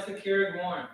secured warrant.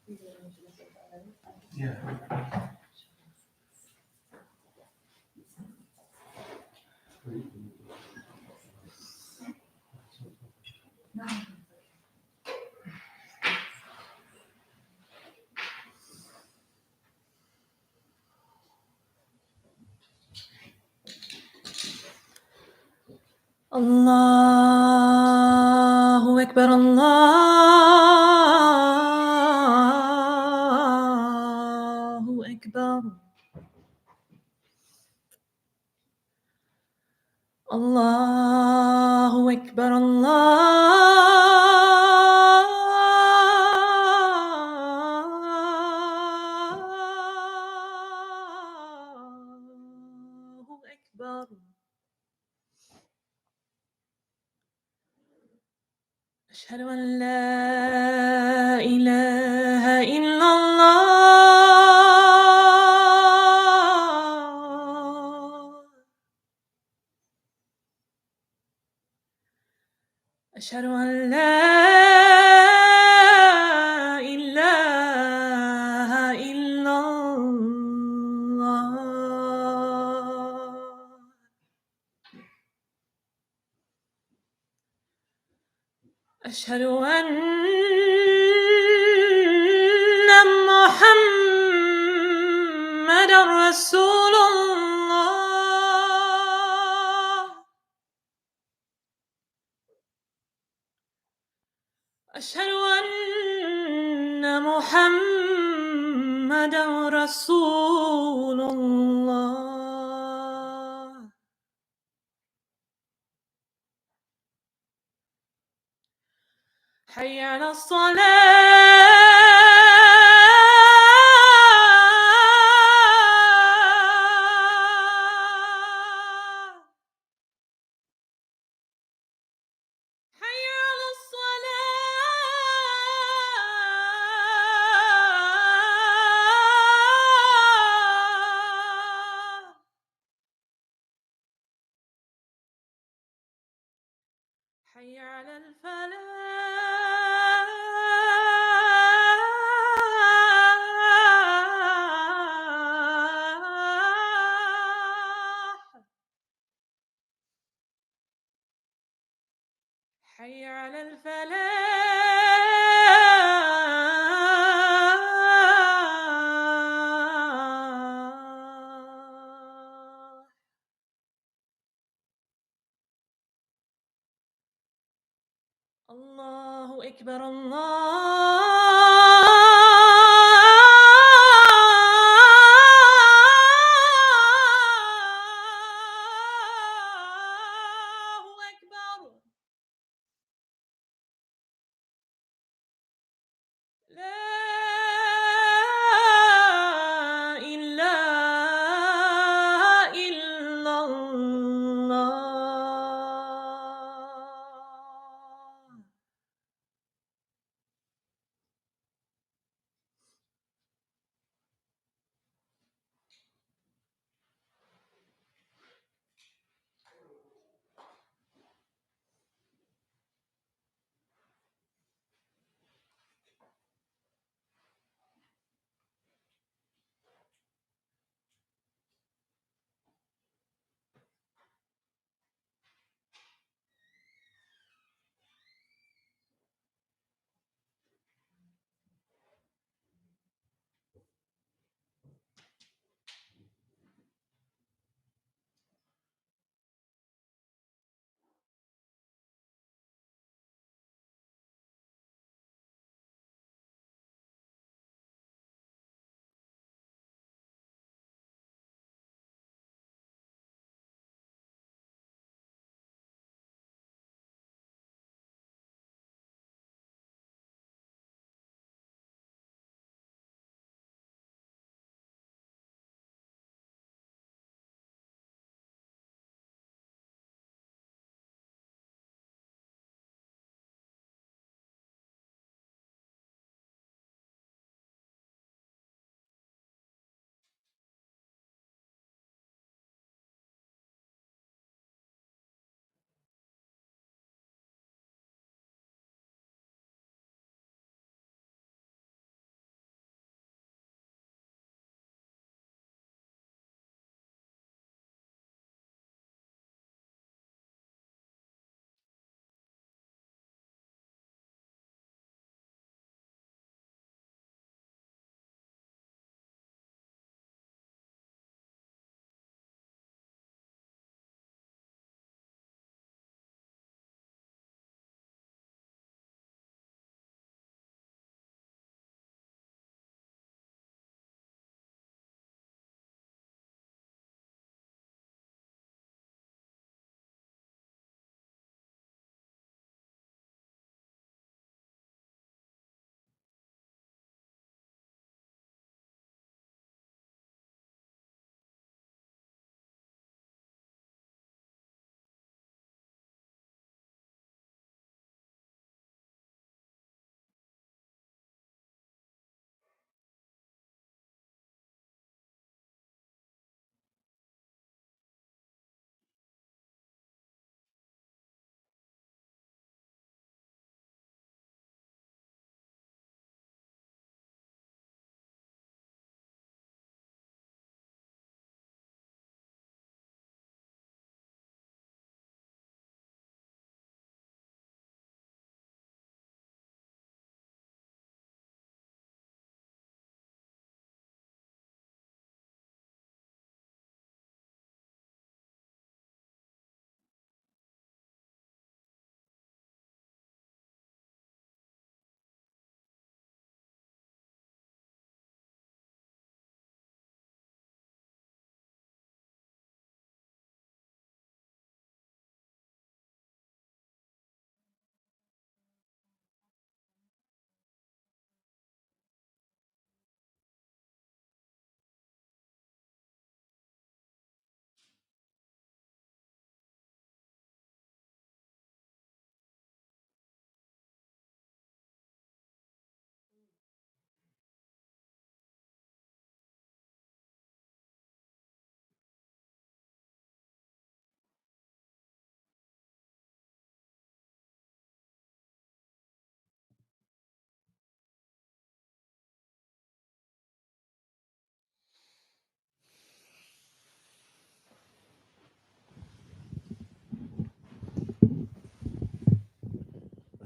Yeah. Allahu Ekber, Allahu Ekber. Allahu Ekber, Allahu Ekber. أشهد أن لا إله إلا الله. أشهد أن لا إله إلا الله. أشهد أن محمدًا رسول الله. أشهد أن محمدًا رسول الله. حي على الصلاة. حي على الصلاة. حي على الفلاح. حي على الفلاح. الله أكبر، الله أكبر. لا إله إلا الله.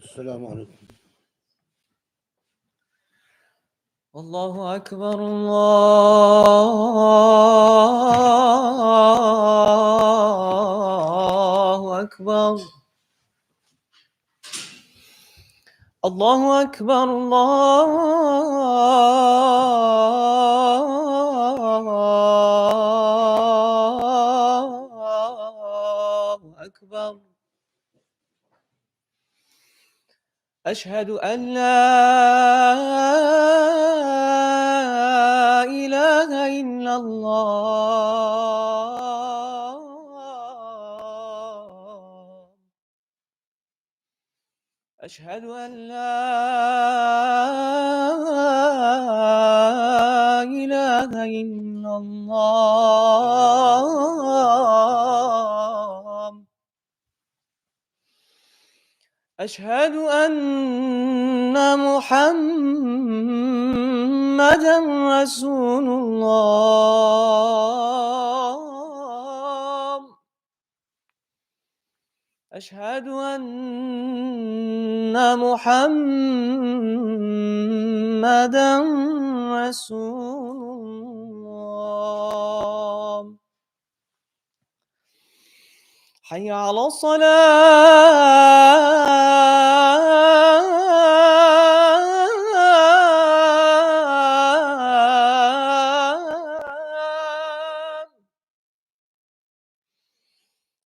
السلام عليكم. الله أكبر الله أكبر الله أكبر الله أكبر أشهد أن لا إله إلا الله أشهد أن لا إله إلا الله أشهد أن محمدًا رسول الله أشهد أن محمدًا رسول الله حي على الصلاة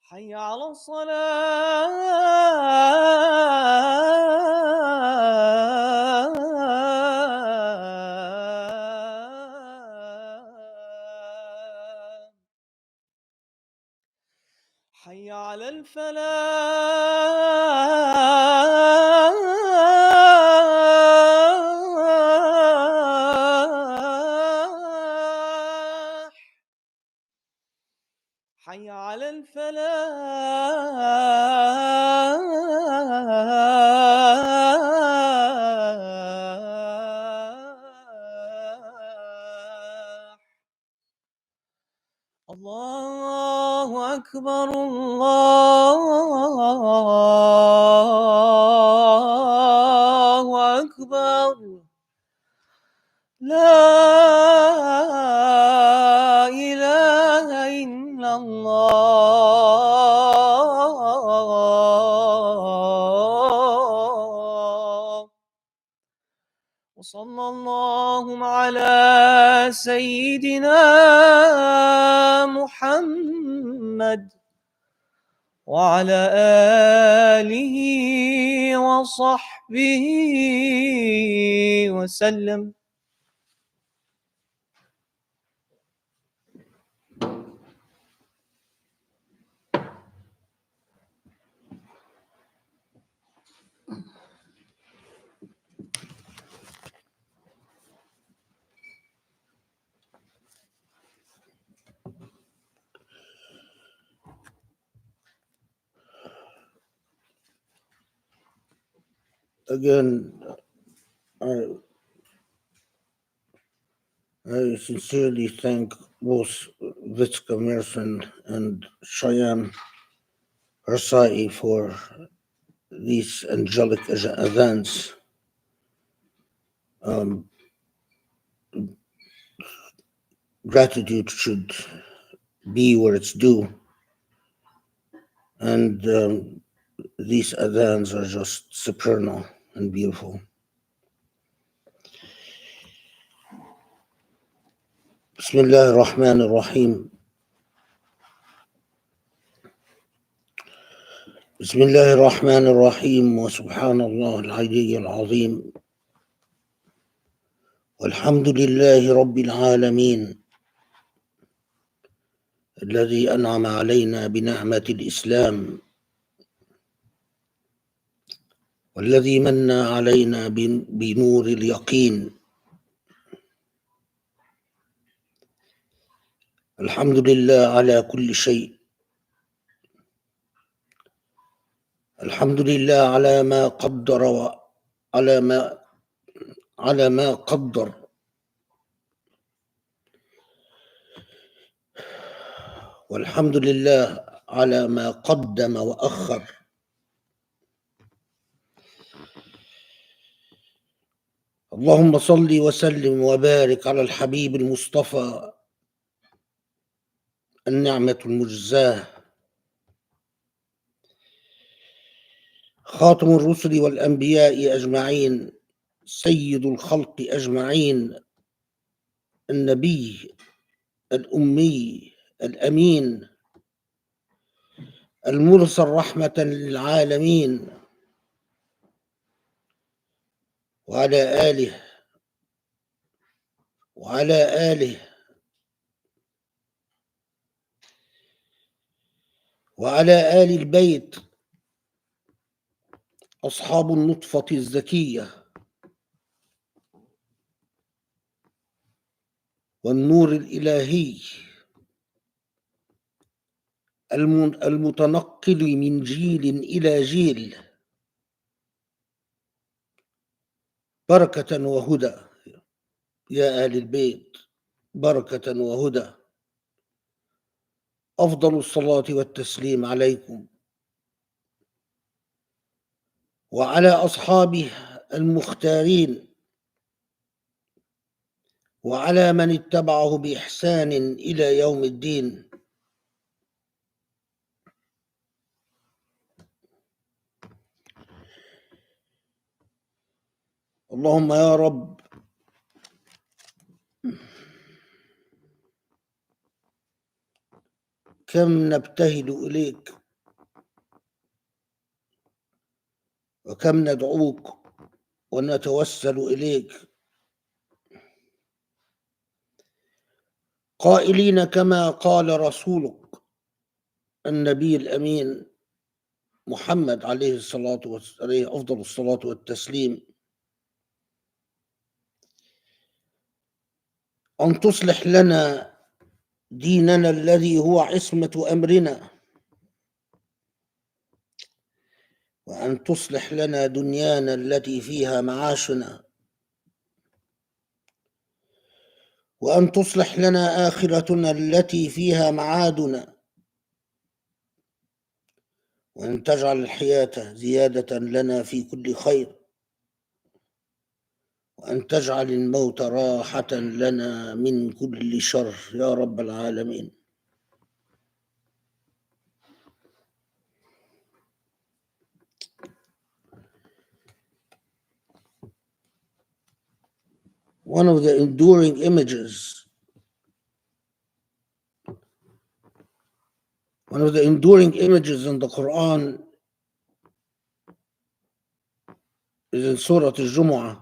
حي على الصلاة حي على الفلاح حي على الفلاح الله أكبر الله أكبر لا إله إلا الله وصلى الله على سيدنا محمد وعلى آله وصحبه وسلم. Again, I sincerely thank both Vitka Merson and Cheyenne Rasai for these angelic events. Gratitude should be where it's due, and these adhans are just supernal and beautiful. Bismillah ar-Rahman ar-Rahim. Bismillah ar-Rahman ar-Rahim wa subhanallah al-Ali al-Azim. Walhamdulillahi Rabbil Alameen. الذي أنعم علينا بنعمة الإسلام والذي من علينا بنور اليقين. الحمد لله على كل شيء. الحمد لله على ما قدر وعلى ما قدر والحمد لله على ما قدم وأخر. اللهم صل وسلم وبارك على الحبيب المصطفى النعمة المجزاه خاتم الرسل والأنبياء أجمعين سيد الخلق أجمعين النبي الأمي الأمين المرسل رحمة للعالمين وعلى آله وعلى آل البيت أصحاب النطفة الزكية والنور الإلهي المتنقل من جيل إلى جيل بركة وهدى. يا آل البيت بركة وهدى. أفضل الصلاة والتسليم عليكم وعلى أصحابه المختارين وعلى من اتبعه بإحسان إلى يوم الدين. اللهم يا رب كم نبتهل إليك وكم ندعوك ونتوسل إليك قائلين كما قال رسولك النبي الأمين محمد عليه أفضل الصلاة والتسليم: أن تصلح لنا ديننا الذي هو عصمة أمرنا، وأن تصلح لنا دنيانا التي فيها معاشنا، وأن تصلح لنا آخرتنا التي فيها معادنا، وأن تجعل الحياة زيادة لنا في كل خير، وأن تجعل الموت راحة لنا من كل شر يا رب العالمين. One of the enduring images in the Quran is in Surah Al-Jumu'ah,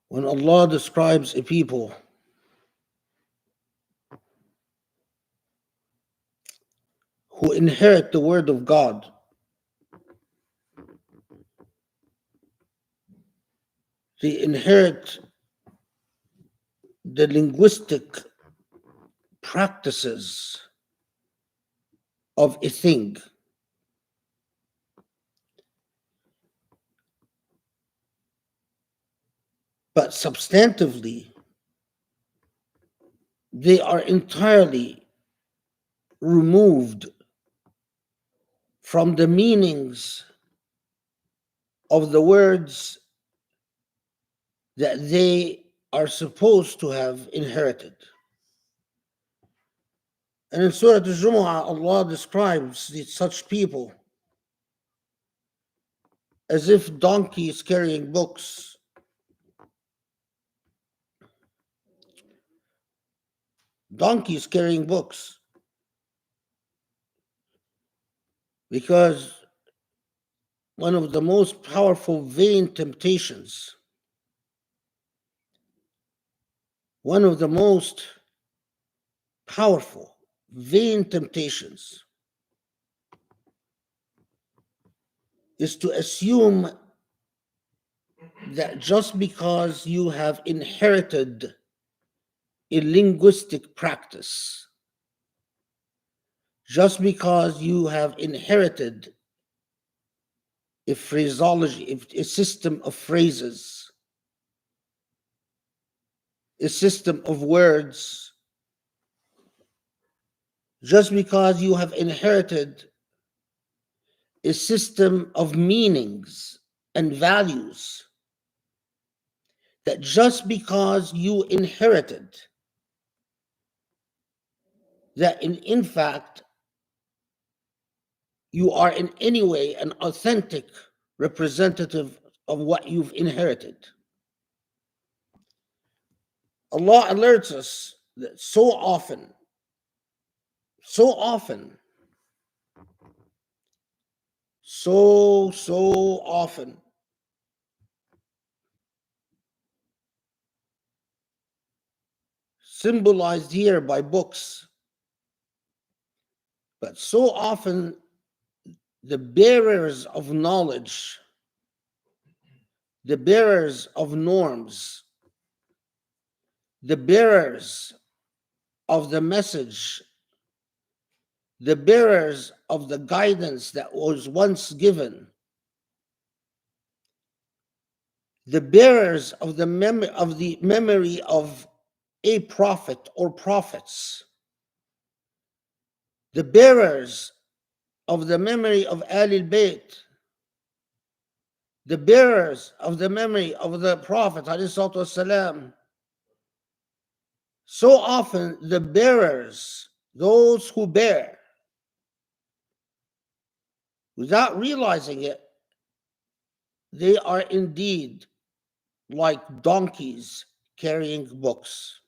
when Allah describes a people who inherit the word of God. They inherit the linguistic practices of a thing. But substantively, they are entirely removed from the meanings of the words that they are supposed to have inherited. And in Surah Al-Jumu'ah, Allah describes such people as if donkeys carrying books. Donkeys carrying books. Because one of the most powerful vain temptations, is to assume that just because you have inherited a linguistic practice, just because you have inherited a phraseology, a system of phrases, a system of words, just because you have inherited a system of meanings, and values that just because you inherited, that in fact you are in any way an authentic representative of what you've inherited. Allah alerts us that so often, so often symbolized here by books, but so often the bearers of knowledge, the bearers of norms, the bearers of the message, the bearers of the guidance that was once given, the bearers of the memory of a prophet or prophets, the bearers of the memory of Ahlul Bayt, the bearers of the memory of the Prophet ﷺ. So often the bearers, those who bear, without realizing it, they are indeed like donkeys carrying books.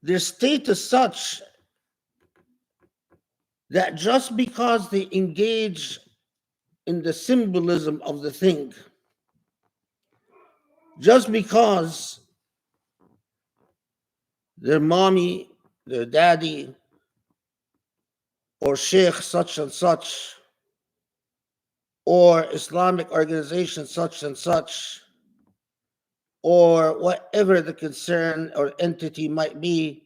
Their state is such that just because they engage in the symbolism of the thing, just because their mommy, their daddy, or sheikh such and such, or Islamic organization such and such, or whatever the concern or entity might be,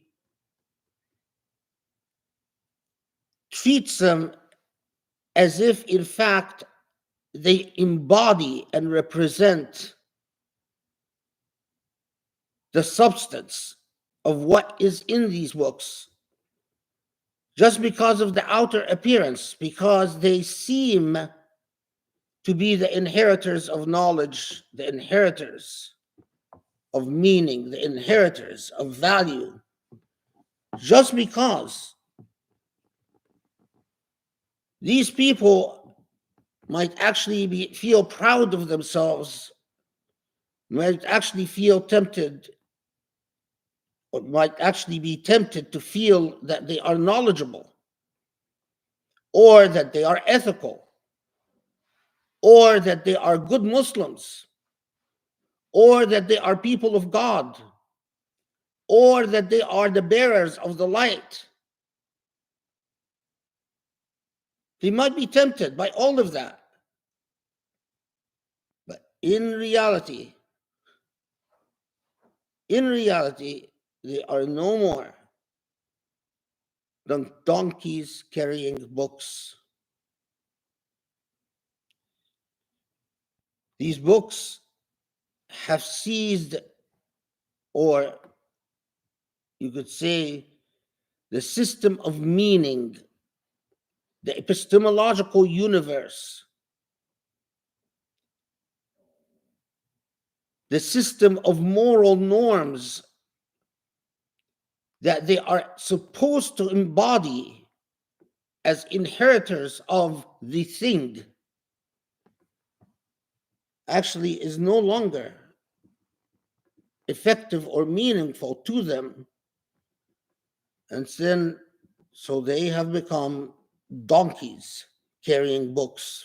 treats them as if in fact they embody and represent the substance of what is in these books, just because of the outer appearance, because they seem to be the inheritors of knowledge, the inheritors of meaning, the inheritors of value, just because these people might actually feel proud of themselves, might actually feel tempted, or might actually be tempted to feel that they are knowledgeable, or that they are ethical, or that they are good Muslims, or that they are people of God, or that they are the bearers of the light. They might be tempted by all of that. But in reality, they are no more than donkeys carrying books. These books have seized, or you could say, the system of meaning, the epistemological universe, the system of moral norms that they are supposed to embody as inheritors of the thing, actually is no longer effective or meaningful to them. And then, so they have become donkeys carrying books.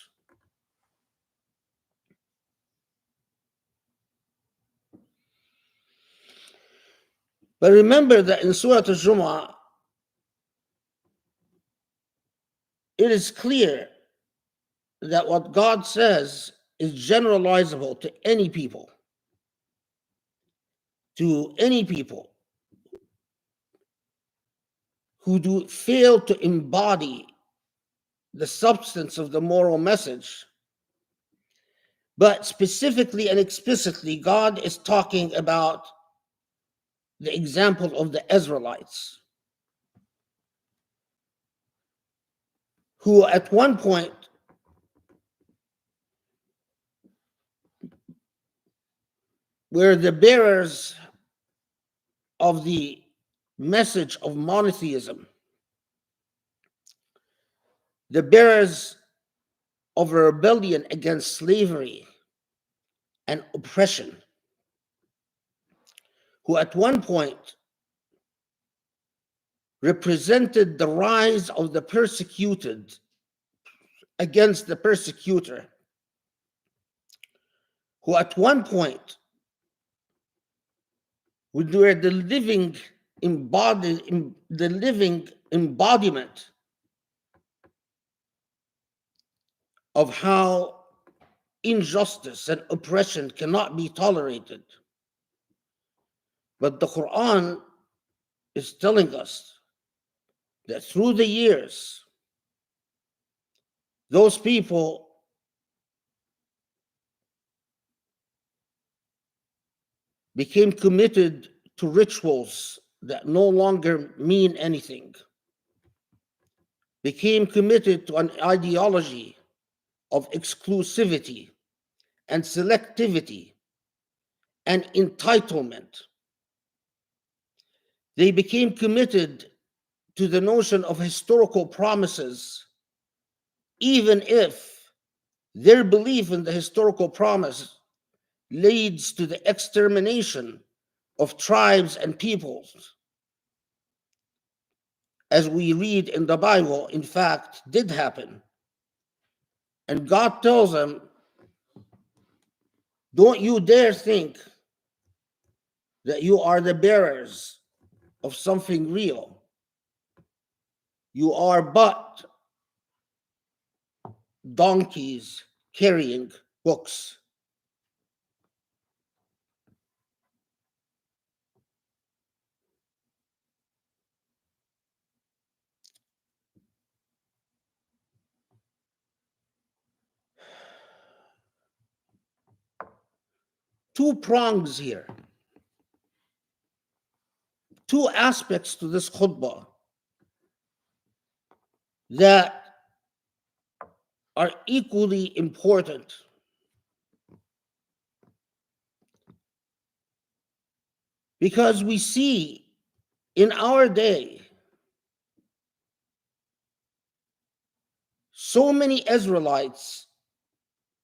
But remember that in Surah Al-Jumu'ah, it is clear that what God says is generalizable to any people. To any people who do fail to embody the substance of the moral message. But specifically and explicitly, God is talking about the example of the Israelites. who at one point were the bearers of the message of monotheism, the bearers of a rebellion against slavery and oppression, who at one point represented the rise of the persecuted against the persecutor, who at one point were the living embodiment of how injustice and oppression cannot be tolerated. But the Quran is telling us that through the years, those people became committed to rituals that no longer mean anything, became committed to an ideology of exclusivity and selectivity and entitlement. They became committed to the notion of historical promises, even if their belief in the historical promise leads to the extermination of tribes and peoples, as we read in the Bible, in fact, did happen. And God tells them, don't you dare think that you are the bearers of something real. You are but donkeys carrying books. Two prongs here, two aspects to this khutbah that are equally important. Because we see in our day so many Israelites,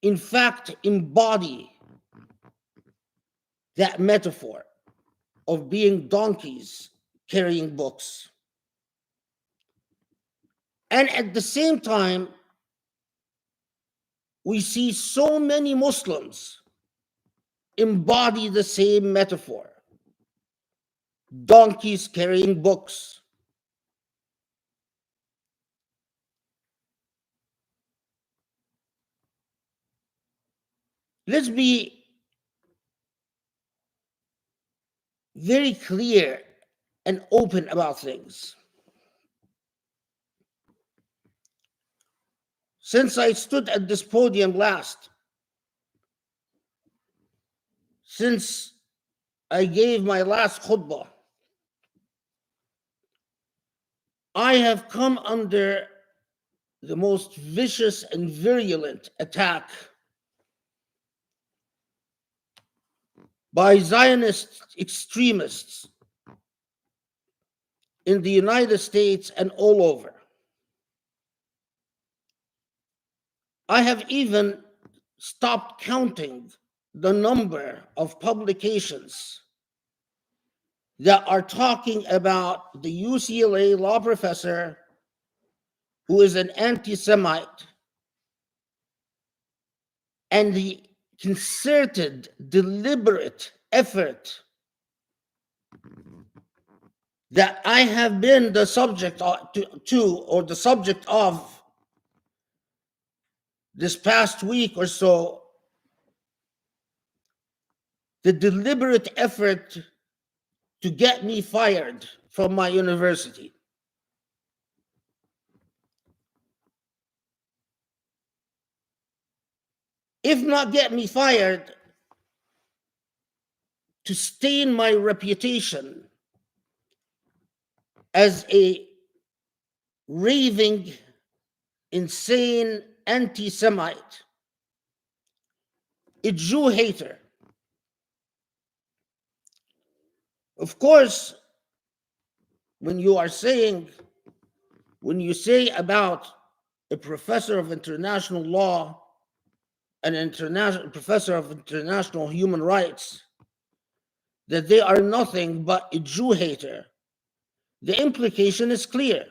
in fact, embody that metaphor of being donkeys carrying books. And at the same time, we see so many Muslims embody the same metaphor, donkeys carrying books. Let's be very clear and open about things. Since I stood at this podium last, since I gave my last khutbah, I have come under the most vicious and virulent attack by Zionist extremists in the United States and all over. I have even stopped counting the number of publications that are talking about the UCLA law professor who is an anti-Semite and the concerted, deliberate effort that I have been the subject or the subject of this past week or so, the deliberate effort to get me fired from my university. If not get me fired, to stain my reputation as a raving insane anti-Semite, a Jew hater. Of course, when you say about a professor of international law, an international professor of international human rights, that they are nothing but a Jew hater, the implication is clear,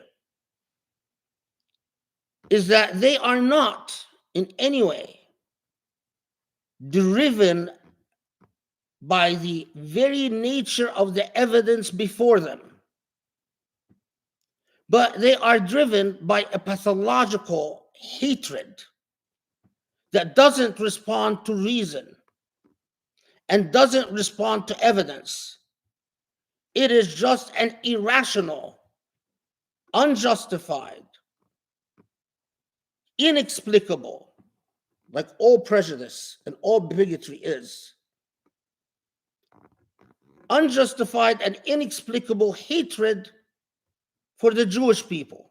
is that they are not in any way driven by the very nature of the evidence before them, but they are driven by a pathological hatred that doesn't respond to reason and doesn't respond to evidence. It is just an irrational, unjustified, inexplicable, like all prejudice and all bigotry is, unjustified and inexplicable hatred for the Jewish people.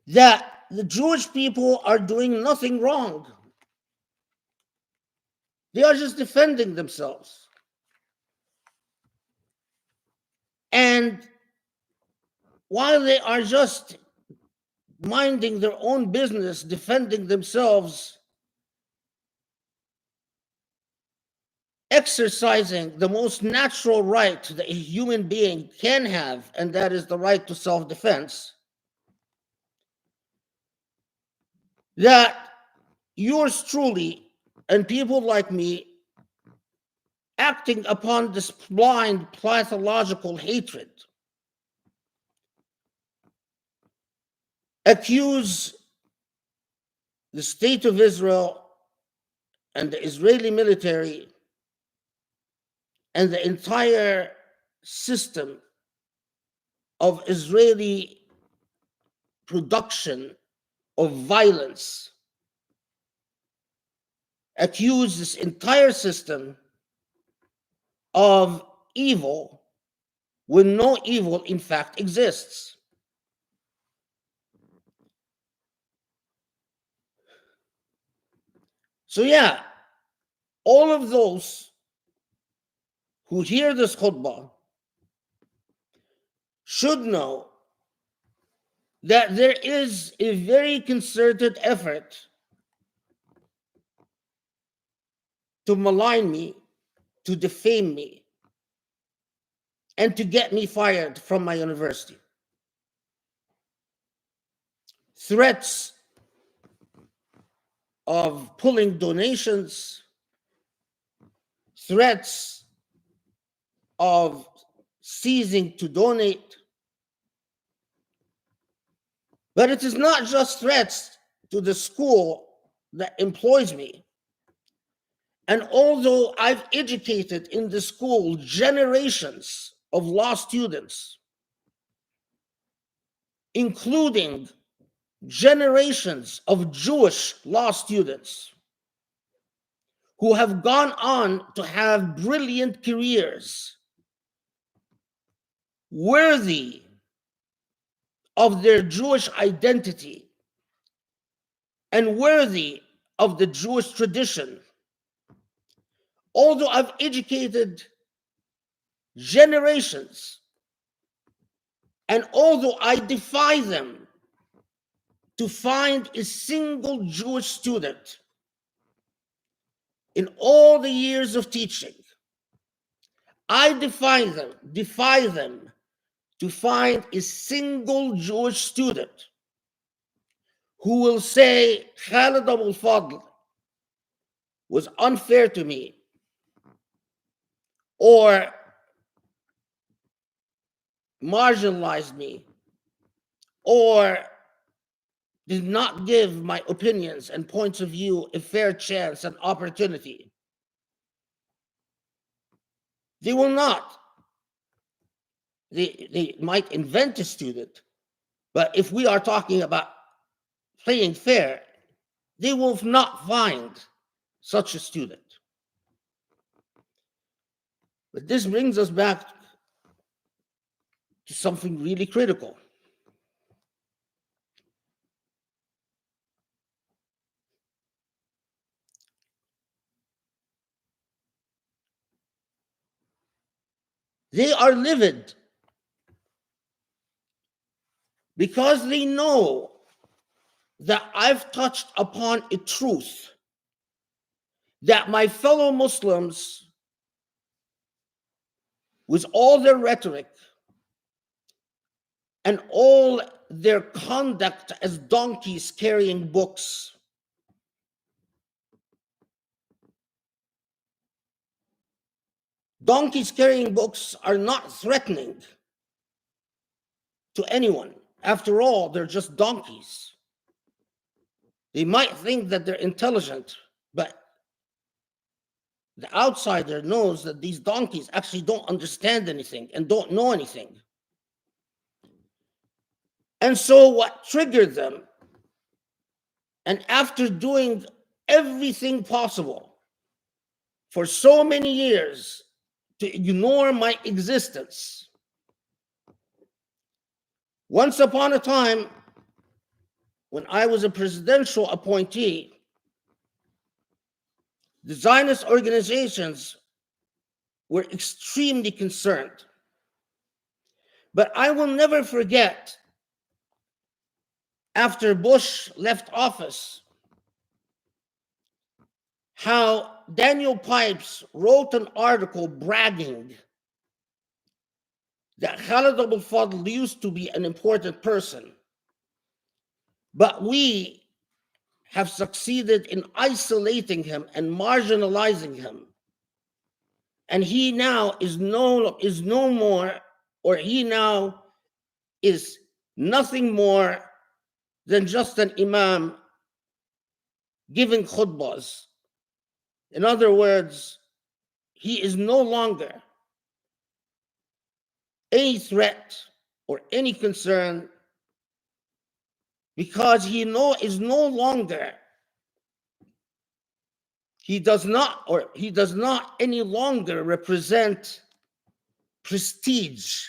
That the Jewish people are doing nothing wrong. They are just defending themselves. And while they are just minding their own business, defending themselves, exercising the most natural right that a human being can have, and that is the right to self-defense, that yours truly and people like me, acting upon this blind pathological hatred, accuse the state of Israel and the Israeli military and the entire system of Israeli production of violence, accuse this entire system of evil when no evil in fact exists. So yeah, all of those who hear this khutbah should know that there is a very concerted effort to malign me, to defame me, and to get me fired from my university. Threats of pulling donations, threats of ceasing to donate. But it is not just threats to the school that employs me. And although I've educated in the school generations of law students, including generations of Jewish law students who have gone on to have brilliant careers worthy of their Jewish identity and worthy of the Jewish tradition. Although I've educated generations, and although I defy them to find a single Jewish student in all the years of teaching, I defy them to find a single Jewish student who will say Khalid Abul Fadl was unfair to me, or marginalized me, or did not give my opinions and points of view a fair chance and opportunity. They will not. They might invent a student, but if we are talking about playing fair, they will not find such a student. But this brings us back to something really critical. They are livid because they know that I've touched upon a truth that my fellow Muslims, with all their rhetoric and all their conduct as donkeys carrying books, donkeys carrying books are not threatening to anyone. After all, they're just donkeys. They might think that they're intelligent, but the outsider knows that these donkeys actually don't understand anything and don't know anything. And so what triggered them, and after doing everything possible for so many years to ignore my existence, once upon a time, when I was a presidential appointee, the Zionist organizations were extremely concerned. But I will never forget, after Bush left office, how Daniel Pipes wrote an article bragging that Khalid Abul Fadl used to be an important person, but we have succeeded in isolating him and marginalizing him. And he now is no more, or he now is nothing more than just an imam giving khutbahs. In other words, he is no longer any threat or any concern, because he does not any longer represent prestige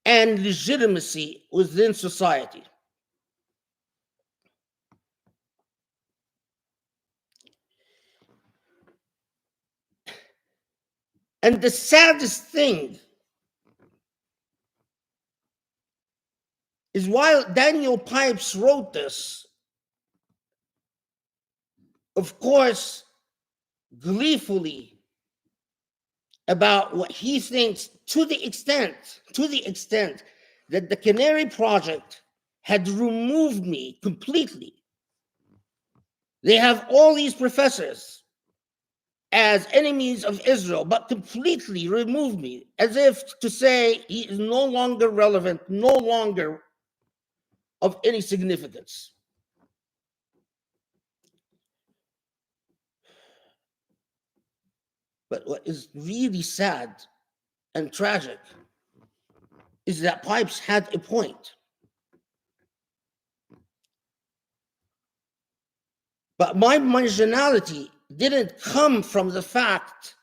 and legitimacy within society. And the saddest thing is, while Daniel Pipes wrote this, of course, gleefully about what he thinks, to the extent that the Canary Project had removed me completely. They have all these professors as enemies of Israel, but completely removed me, as if to say he is no longer relevant, no longer of any significance. But what is really sad and tragic is that Pipes had a point. But my marginality didn't come from the fact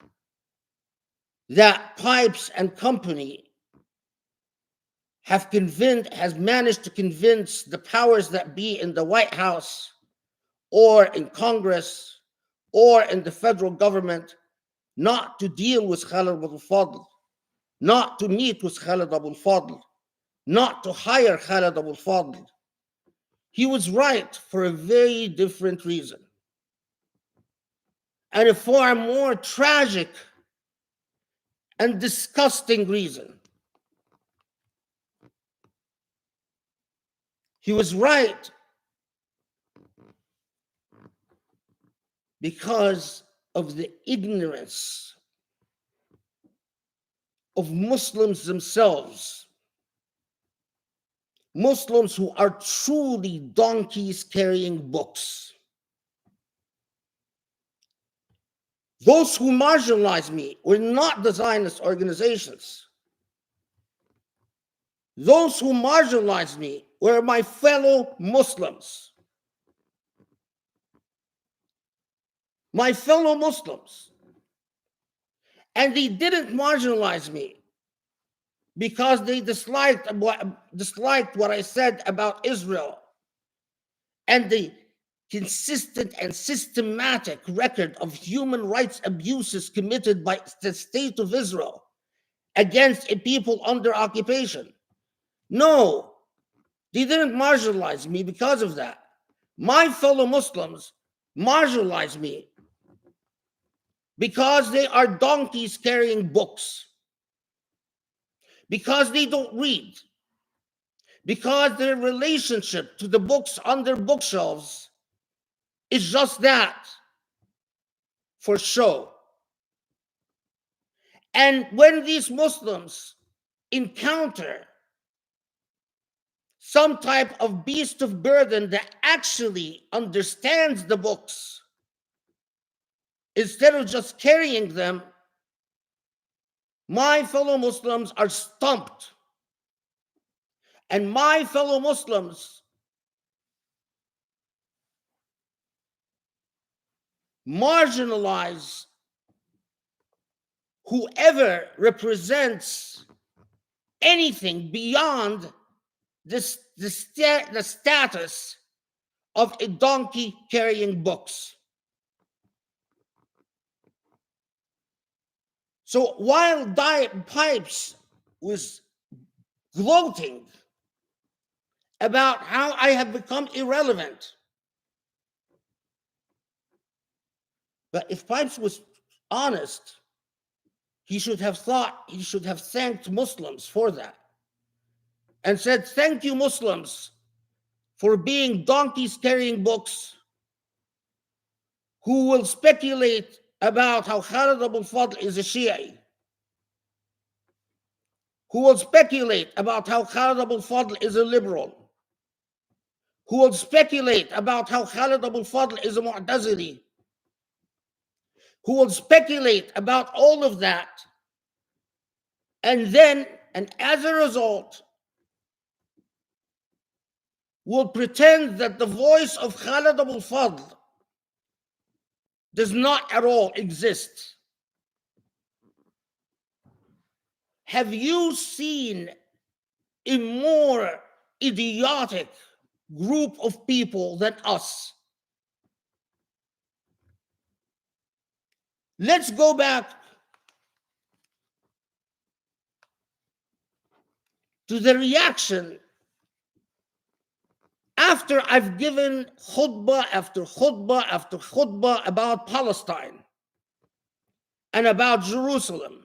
that Pipes and company has managed to convince the powers that be in the White House or in Congress or in the federal government not to deal with Khalid Abul Fadl, not to meet with Khalid Abul Fadl, not to hire Khalid Abul Fadl. He was right for a very different reason, and a far more tragic and disgusting reason. He was right because of the ignorance of Muslims themselves, Muslims who are truly donkeys carrying books. Those who marginalized me were not the Zionist organizations. Those who marginalized me were my fellow Muslims. My fellow Muslims. And they didn't marginalize me because they disliked what I said about Israel and the consistent and systematic record of human rights abuses committed by the state of Israel against a people under occupation. No, they didn't marginalize me because of that. My fellow Muslims marginalize me because they are donkeys carrying books, because they don't read, because their relationship to the books on their bookshelves is just that, for show. And when these Muslims encounter some type of beast of burden that actually understands the books, instead of just carrying them, my fellow Muslims are stumped. And my fellow Muslims marginalize whoever represents anything beyond the status of a donkey carrying books. So while Pipes was gloating about how I have become irrelevant, but if Pipes was honest, he should have thanked Muslims for that and said, thank you, Muslims, for being donkeys carrying books who will speculate about how Khalid Abul Fadl is a Shi'i, who will speculate about how Khalid Abul Fadl is a liberal, who will speculate about how Khalid Abul Fadl is a Mu'tazili, who will speculate about all of that, and as a result, will pretend that the voice of Khalid Abul Fadl does not at all exist. Have you seen a more idiotic group of people than us? Let's go back to the reaction after I've given khutbah after khutbah after khutbah about Palestine and about Jerusalem.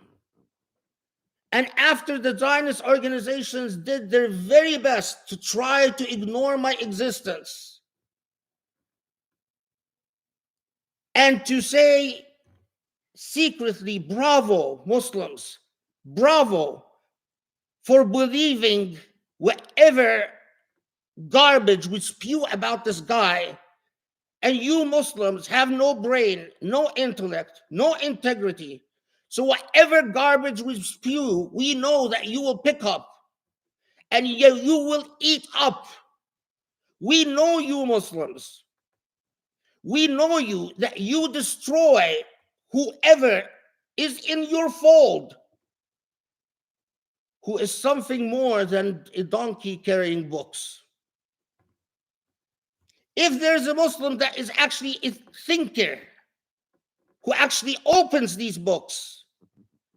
And after the Zionist organizations did their very best to try to ignore my existence and to say secretly, bravo, Muslims, bravo for believing whatever garbage we spew about this guy, and you Muslims have no brain, no intellect, no integrity. So whatever garbage we spew, we know that you will pick up and you will eat up. We know you Muslims. We know you, that you destroy whoever is in your fold, who is something more than a donkey carrying books. If there's a Muslim that is actually a thinker, who actually opens these books,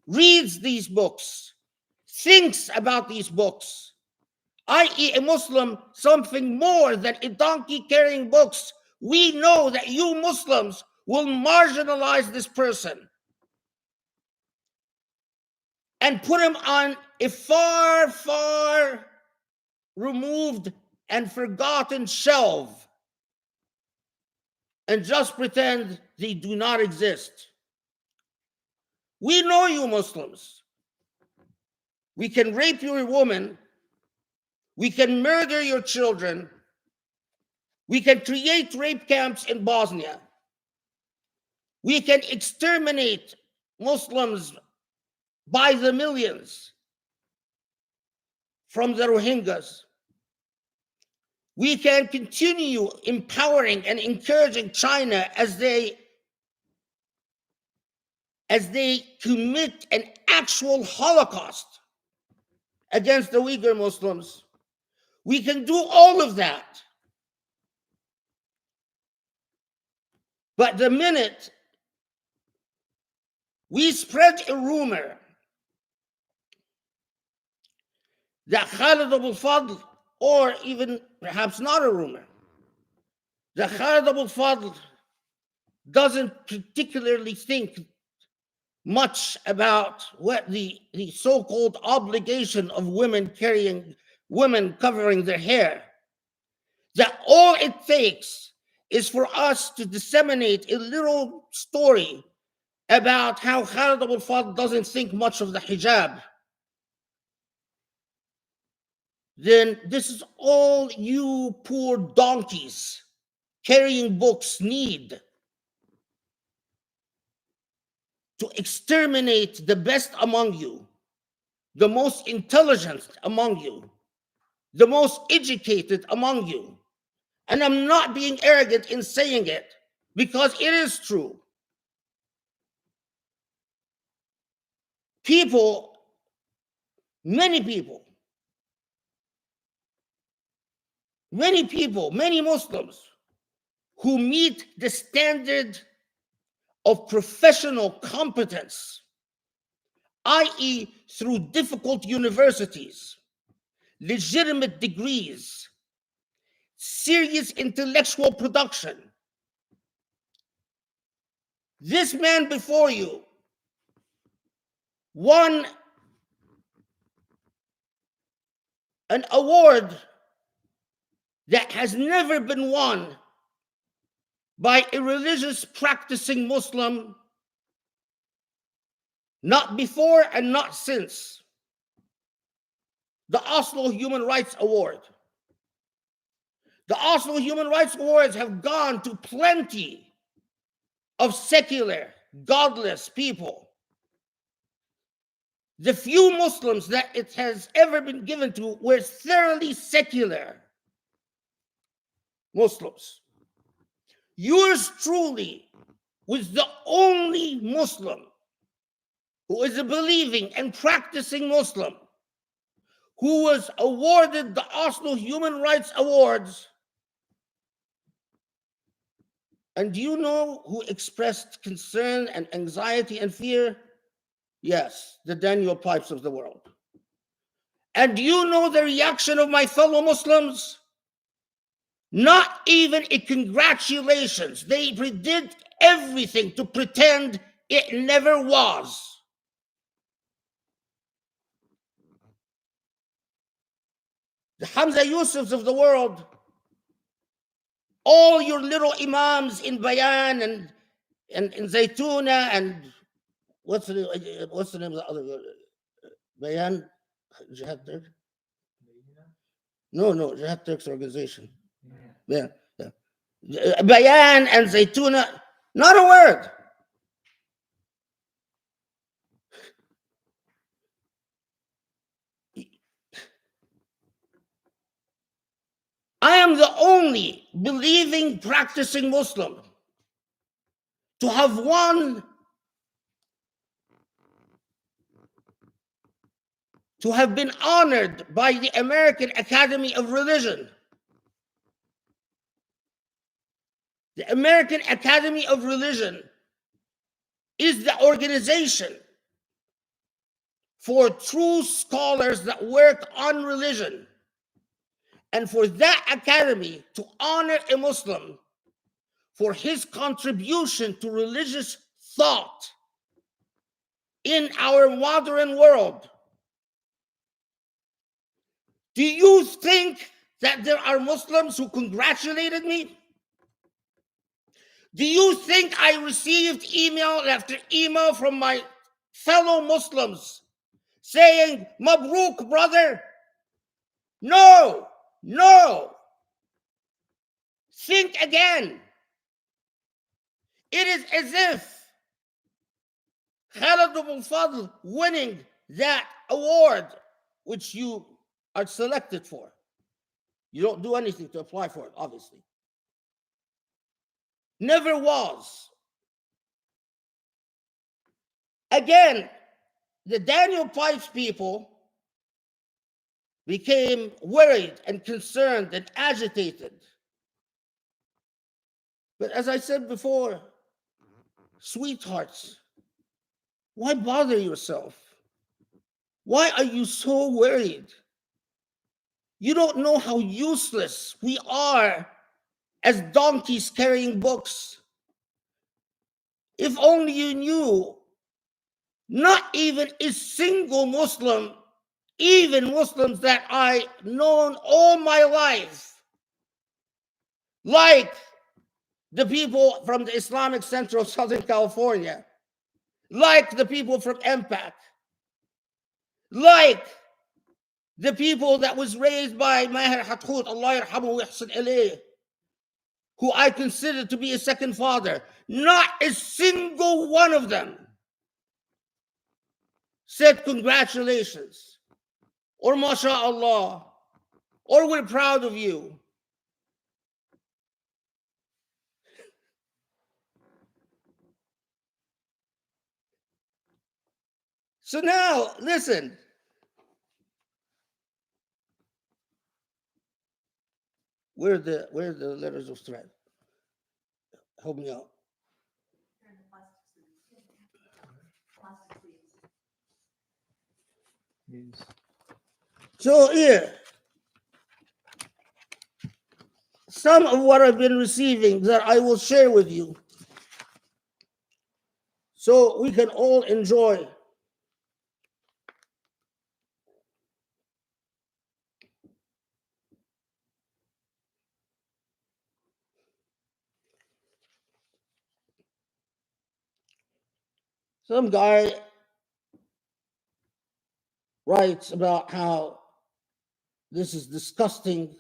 reads these books, thinks about these books, i.e. a Muslim, something more than a donkey carrying books, we know that you Muslims will marginalize this person and put him on a far, far removed and forgotten shelf and just pretend they do not exist. We know you Muslims. We can rape your woman. We can murder your children. We can create rape camps in Bosnia. We can exterminate Muslims by the millions from the Rohingyas. We can continue empowering and encouraging China as they commit an actual Holocaust against the Uyghur Muslims. We can do all of that. But the minute we spread a rumor that Khalid Abul Fadl, or even perhaps not a rumor, that Khalid Abul Fadl doesn't particularly think much about what the so-called obligation of women covering their hair. That all it takes is for us to disseminate a little story about how Khalid Abul Fadl doesn't think much of the hijab. Then this is all you poor donkeys carrying books need to exterminate the best among you, the most intelligent among you, the most educated among you. And I'm not being arrogant in saying it, because it is true. People, many Muslims who meet the standard of professional competence, i.e., through difficult universities, legitimate degrees, serious intellectual production. This man before you won an award that has never been won by a religious practicing Muslim, not before and not since. The Oslo Human Rights Award. The Oslo Human Rights Awards have gone to plenty of secular, godless people. The few Muslims that it has ever been given to were thoroughly secular Muslims. Yours truly was the only Muslim who is a believing and practicing Muslim who was awarded the Oslo Human Rights Awards. And do you know who expressed concern and anxiety and fear? Yes, the Daniel Pipes of the world. And do you know the reaction of my fellow Muslims? Not even a congratulations. They did everything to pretend it never was. The Hamza Yusufs of the world, all your little imams in Bayan and in Zaytuna and what's the name of the other Bayan? Jihad Turk? No, Jihad Turk's organization. Yeah. Bayan and Zaytuna, not a word. I am the only believing, practicing Muslim to have won, to have been honored by the American Academy of Religion. The American Academy of Religion is the organization for true scholars that work on religion. And for that academy to honor a Muslim for his contribution to religious thought in our modern world, do you think that there are Muslims who congratulated me? Do you think I received email after email from my fellow Muslims saying, Mabruk, brother? No. Think again. It is as if Khalid Abul Fadl winning that award, which you are selected for. You don't do anything to apply for it, obviously. Never was. Again, the Daniel Pipes people became worried and concerned and agitated. But as I said before, sweethearts, why bother yourself? Why are you so worried? You don't know how useless we are as donkeys carrying books. If only you knew, not even a single Muslim, even Muslims that I known all my life, like the people from the Islamic Center of Southern California, like the people from MPAC, like the people that was raised by Maher Hathout, Allah yarhamu wa yahsin ilayh, who I consider to be a second father. Not a single one of them said congratulations, or mashallah, or we're proud of you. So now, listen. Where are the letters of threat? Help me out. Yes. So here, some of what I've been receiving that I will share with you, so we can all enjoy. Some guy writes about how this is disgusting,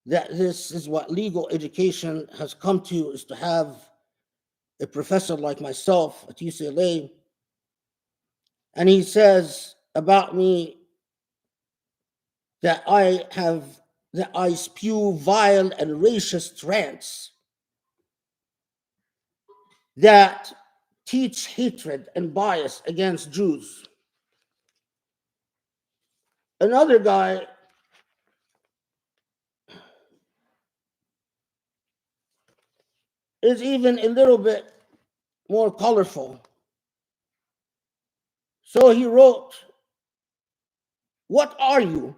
that this is what legal education has come to, is to have a professor like myself at UCLA. And he says about me that I spew vile and racist rants that teach hatred and bias against Jews. Another guy is even a little bit more colorful. So he wrote, "What are you?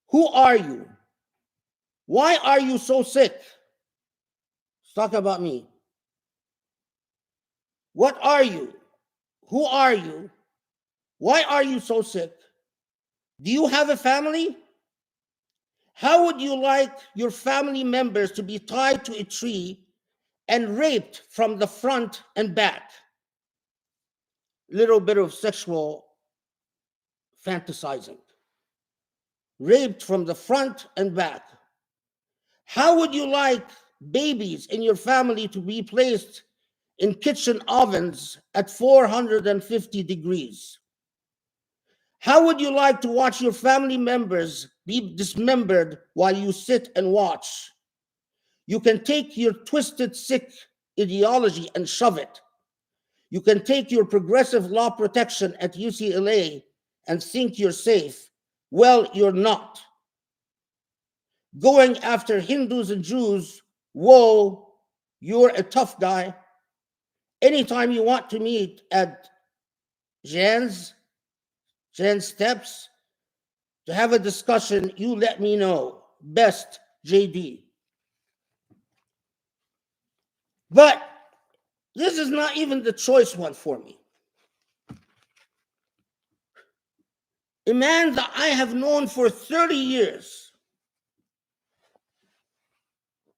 Who are you? Why are you so sick?" Let's talk about me. What are you? Who are you? Why are you so sick? Do you have a family? How would you like your family members to be tied to a tree and raped from the front and back? Little bit of sexual fantasizing. Raped from the front and back. How would you like babies in your family to be placed in kitchen ovens at 450 degrees? How would you like to watch your family members be dismembered while you sit and watch? You can take your twisted, sick ideology and shove it. You can take your progressive law protection at UCLA and think you're safe. Well, you're not. Going after Hindus and Jews, whoa, you're a tough guy. Anytime you want to meet at Jan's Steps to have a discussion, you let me know. Best, JD. But this is not even the choice one for me. A man that I have known for 30 years.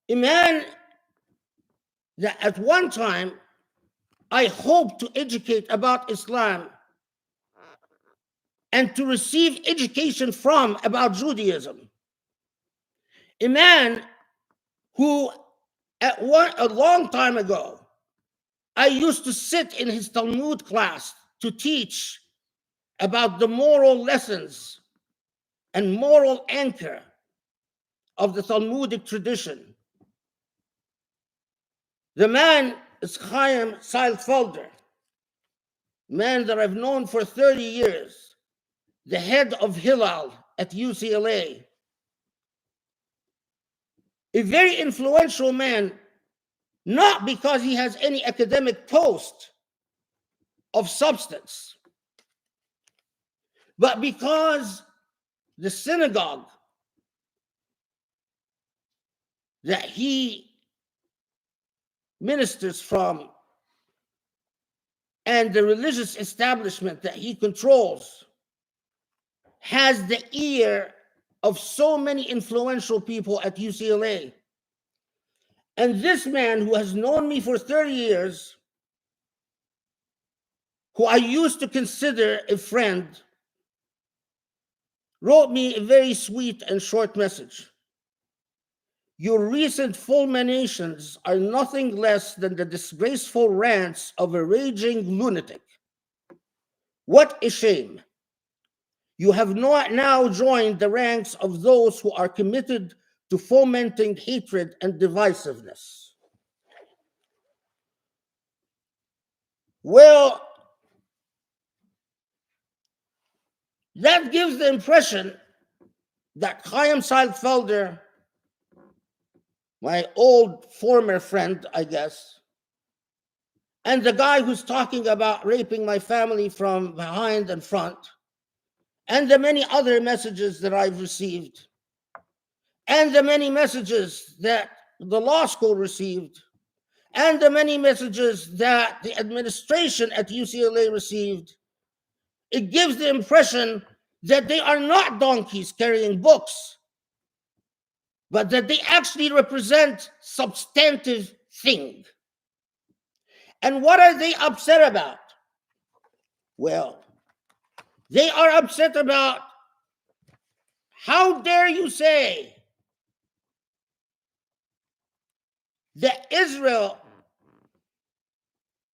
A man that at one time I hoped to educate about Islam and to receive education from about Judaism. A man who a long time ago, I used to sit in his Talmud class to teach about the moral lessons and moral anchor of the Talmudic tradition. The man is Chaim Seilfelder, man that I've known for 30 years, the head of Hillel at UCLA, a very influential man, not because he has any academic post of substance, but because the synagogue that he ministers from and the religious establishment that he controls has the ear of so many influential people at UCLA. And this man, who has known me for 30 years, who I used to consider a friend, wrote me a very sweet and short message. Your recent fulminations are nothing less than the disgraceful rants of a raging lunatic. What a shame. You have not now joined the ranks of those who are committed to fomenting hatred and divisiveness. Well, that gives the impression that Chaim Seilfelder, my old former friend, I guess, and the guy who's talking about raping my family from behind and front, and the many other messages that I've received, and the many messages that the law school received, and the many messages that the administration at UCLA received, it gives the impression that they are not donkeys carrying books, but that they actually represent substantive thing. And what are they upset about? Well, they are upset about, how dare you say that Israel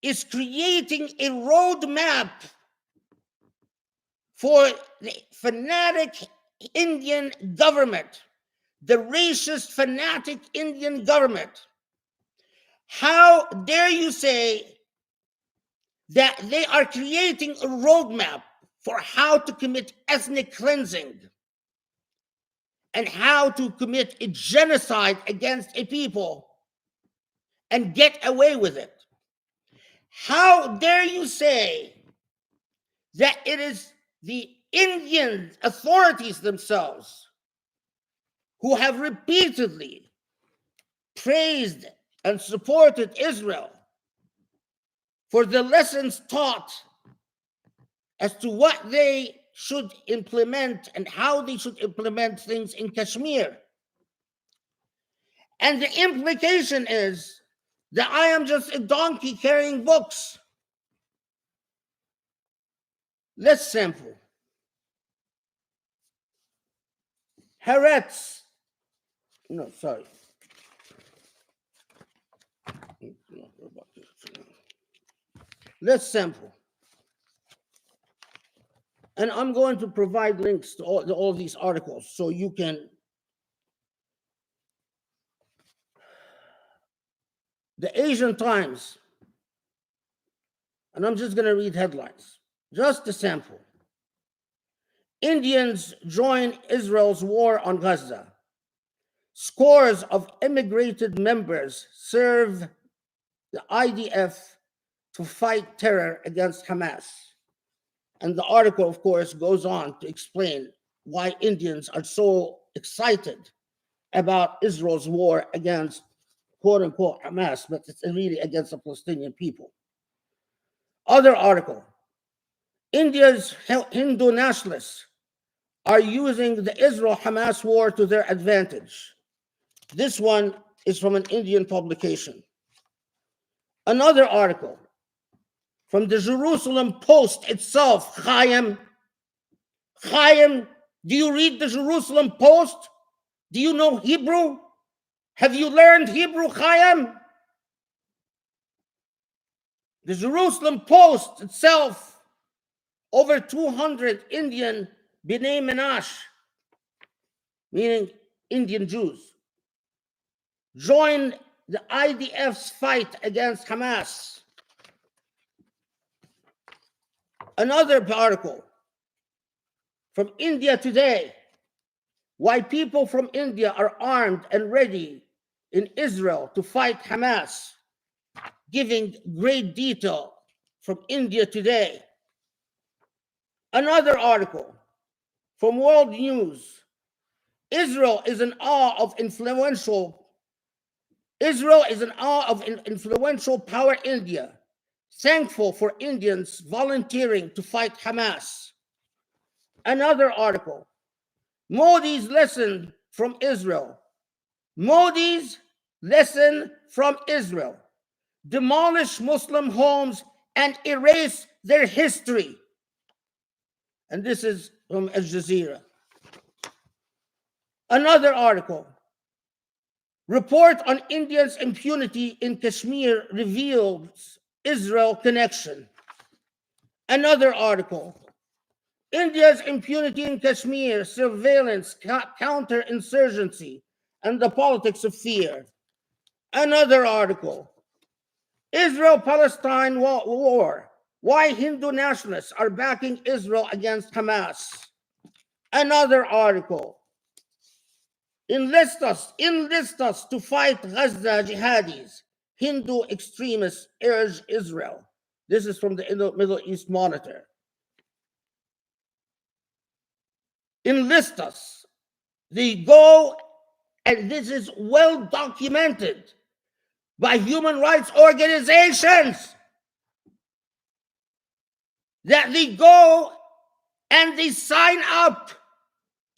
is creating a roadmap for the fanatic Indian government, the racist, fanatic Indian government. How dare you say that they are creating a roadmap for how to commit ethnic cleansing and how to commit a genocide against a people and get away with it? How dare you say that it is the Indian authorities themselves who have repeatedly praised and supported Israel for the lessons taught as to what they should implement and how they should implement things in Kashmir? And the implication is that I am just a donkey carrying books. Let's sample. Haaretz. No, sorry. Let's sample. And I'm going to provide links to all these articles so you can. The Asian Times, and I'm just going to read headlines, just a sample. Indians join Israel's war on Gaza. Scores of immigrated members serve the IDF to fight terror against Hamas. And the article, of course, goes on to explain why Indians are so excited about Israel's war against, quote unquote, Hamas, but it's really against the Palestinian people. Other article, India's Hindu nationalists are using the Israel-Hamas war to their advantage. This one is from an Indian publication. Another article from the Jerusalem Post itself. Chaim, do you read the Jerusalem Post? Do you know Hebrew? Have you learned Hebrew, Chaim? The Jerusalem Post itself, over 200 Indian B'nai Menashe, meaning Indian Jews, joined the IDF's fight against Hamas. Another article from India Today, why people from India are armed and ready in Israel to fight Hamas, giving great detail from India Today. Another article from World News. Israel is in awe of influential power India, thankful for Indians volunteering to fight Hamas. Another article, Modi's lesson from Israel. Modi's lesson from Israel. Demolish Muslim homes and erase their history. And this is from Al Jazeera. Another article, report on India's impunity in Kashmir reveals Israel connection. Another article, India's impunity in Kashmir, surveillance, counterinsurgency, and the politics of fear. Another article, Israel-Palestine war, why Hindu nationalists are backing Israel against Hamas. Another article, enlist us to fight Gaza jihadis. Hindu extremists urge Israel. This is from the Middle East Monitor. Enlist us. They go, and this is well documented by human rights organizations, that they go and they sign up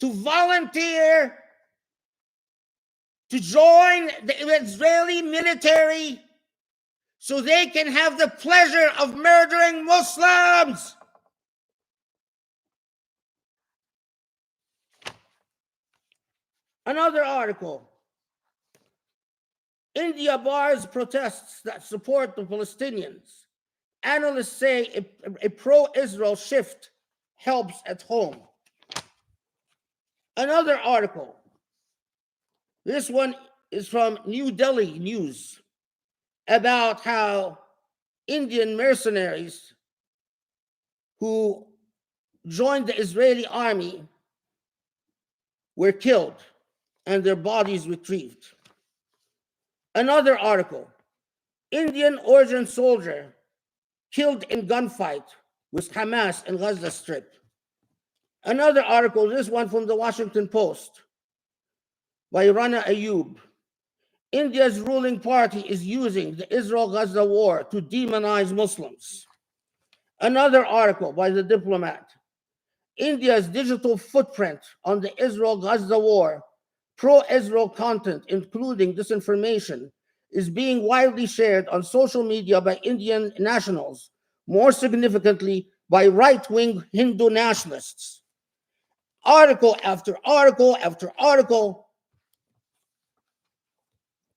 to volunteer to join the Israeli military so they can have the pleasure of murdering Muslims. Another article, India bars protests that support the Palestinians. Analysts say a pro-Israel shift helps at home. Another article, this one is from New Delhi News, about how Indian mercenaries who joined the Israeli army were killed and their bodies retrieved. Another article, Indian origin soldier killed in gunfight with Hamas in Gaza Strip. Another article, this one from the Washington Post by Rana Ayub. India's ruling party is using the Israel-Gaza war to demonize Muslims. Another article by The Diplomat. India's digital footprint on the Israel-Gaza war, pro-Israel content, including disinformation, is being widely shared on social media by Indian nationals, more significantly by right-wing Hindu nationalists. Article after article after article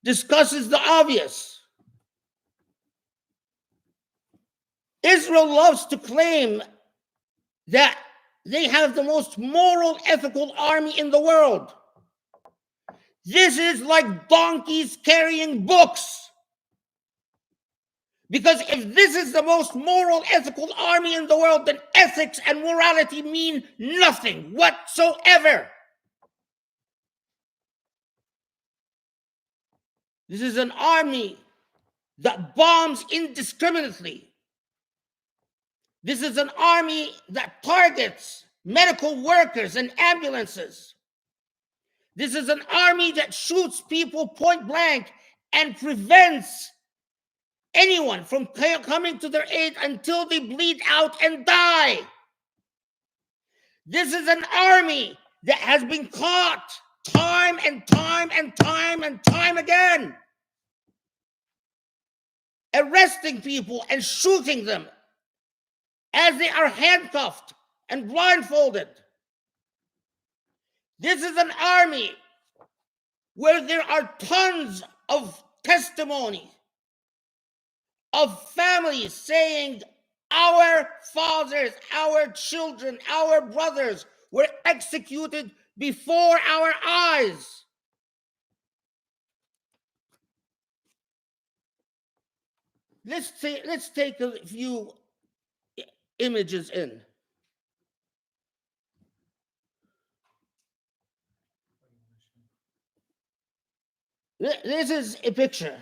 discusses the obvious. Israel loves to claim that they have the most moral, ethical army in the world. This is like donkeys carrying books. Because if this is the most moral, ethical army in the world, then ethics and morality mean nothing whatsoever. This is an army that bombs indiscriminately. This is an army that targets medical workers and ambulances. This is an army that shoots people point blank and prevents anyone from coming to their aid until they bleed out and die. This is an army that has been caught time and time and time and time again, arresting people and shooting them as they are handcuffed and blindfolded. This is an army where there are tons of testimony of families saying, our fathers, our children, our brothers were executed before our eyes. Let's take a few images in. This is a picture.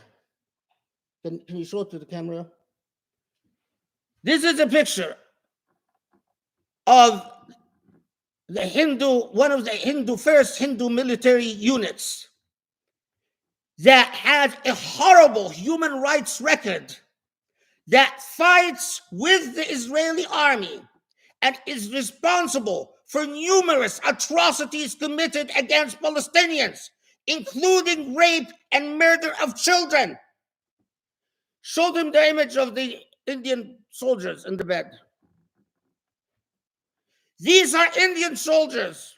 Can you show it to the camera? This is a picture of one of the first Hindu military units that has a horrible human rights record, that fights with the Israeli army and is responsible for numerous atrocities committed against Palestinians, including rape and murder of children. Show them the image of the Indian soldiers in the bed. These are Indian soldiers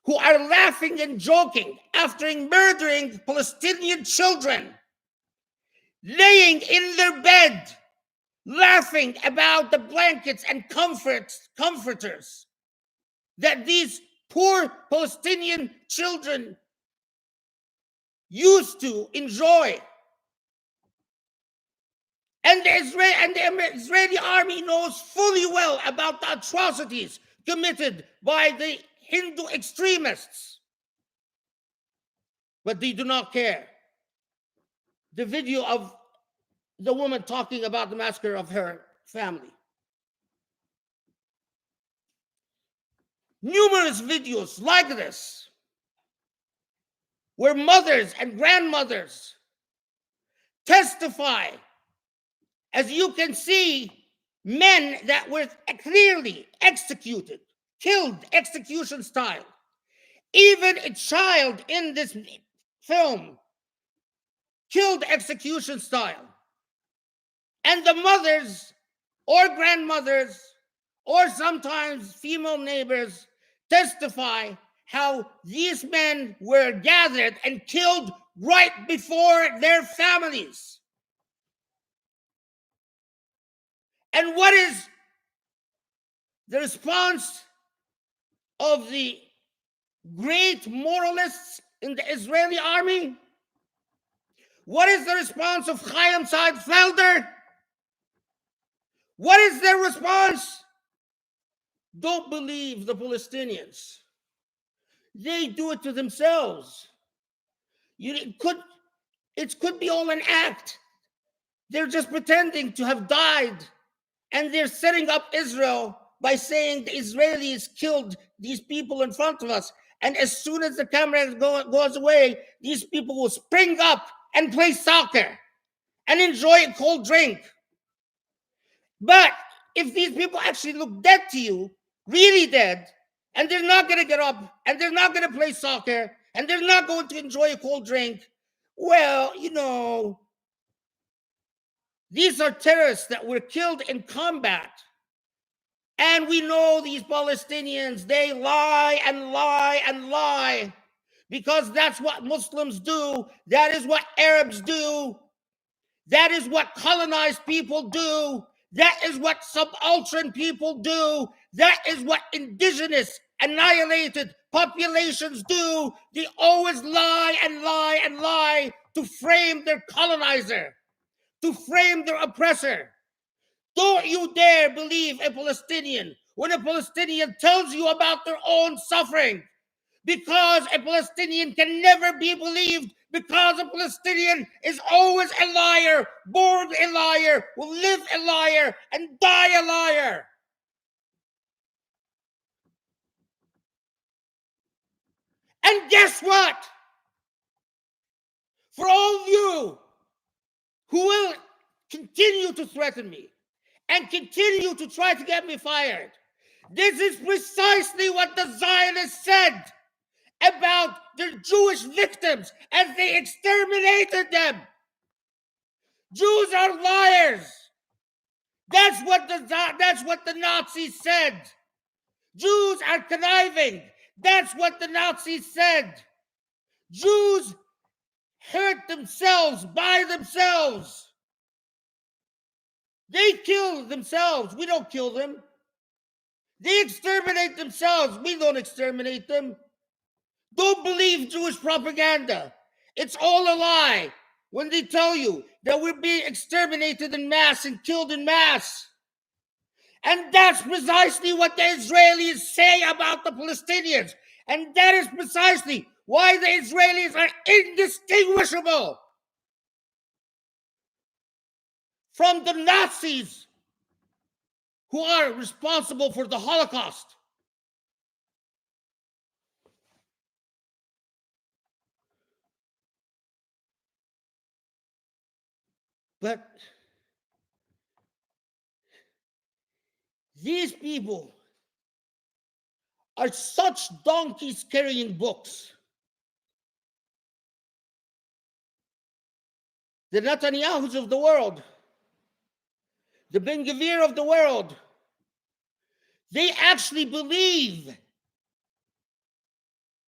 who are laughing and joking after murdering Palestinian children, laying in their bed, laughing about the blankets and comforters that these poor Palestinian children used to enjoy. And the Israeli army knows fully well about the atrocities committed by the Hindu extremists. But they do not care. The video of the woman talking about the massacre of her family. Numerous videos like this, where mothers and grandmothers testify. As you can see, men that were clearly executed, killed execution style. Even a child in this film killed execution style. And the mothers or grandmothers or sometimes female neighbors testify how these men were gathered and killed right before their families. And what is the response of the great moralists in the Israeli army? What is the response of Chaim Saad Felder? What is their response? Don't believe the Palestinians. They do it to themselves. It could be all an act. They're just pretending to have died. And they're setting up Israel by saying the Israelis killed these people in front of us. And as soon as the camera goes away, these people will spring up and play soccer and enjoy a cold drink. But if these people actually look dead to you, really dead, and they're not going to get up, and they're not going to play soccer, and they're not going to enjoy a cold drink, well, these are terrorists that were killed in combat. And we know these Palestinians, they lie and lie and lie, because that's what Muslims do. That is what Arabs do. That is what colonized people do. That is what subaltern people do. That is what indigenous annihilated populations do. They always lie and lie and lie to frame their colonizer, to frame their oppressor. Don't you dare believe a Palestinian when a Palestinian tells you about their own suffering, because a Palestinian can never be believed, because a Palestinian is always a liar, born a liar, will live a liar, and die a liar. And guess what? For all of you who will continue to threaten me and continue to try to get me fired, this is precisely what the Zionists said about their Jewish victims as they exterminated them. Jews are liars. That's what the Nazis said. Jews are conniving. That's what the Nazis said. Jews hurt themselves by themselves. They kill themselves. We don't kill them. They exterminate themselves. We don't exterminate them. Don't believe Jewish propaganda. It's all a lie when they tell you that we're being exterminated in mass and killed in mass. And that's precisely what the Israelis say about the Palestinians. And that is precisely why the Israelis are indistinguishable from the Nazis who are responsible for the Holocaust. But these people are such donkeys carrying books. The Netanyahus of the world, the Ben Gvir of the world, they actually believe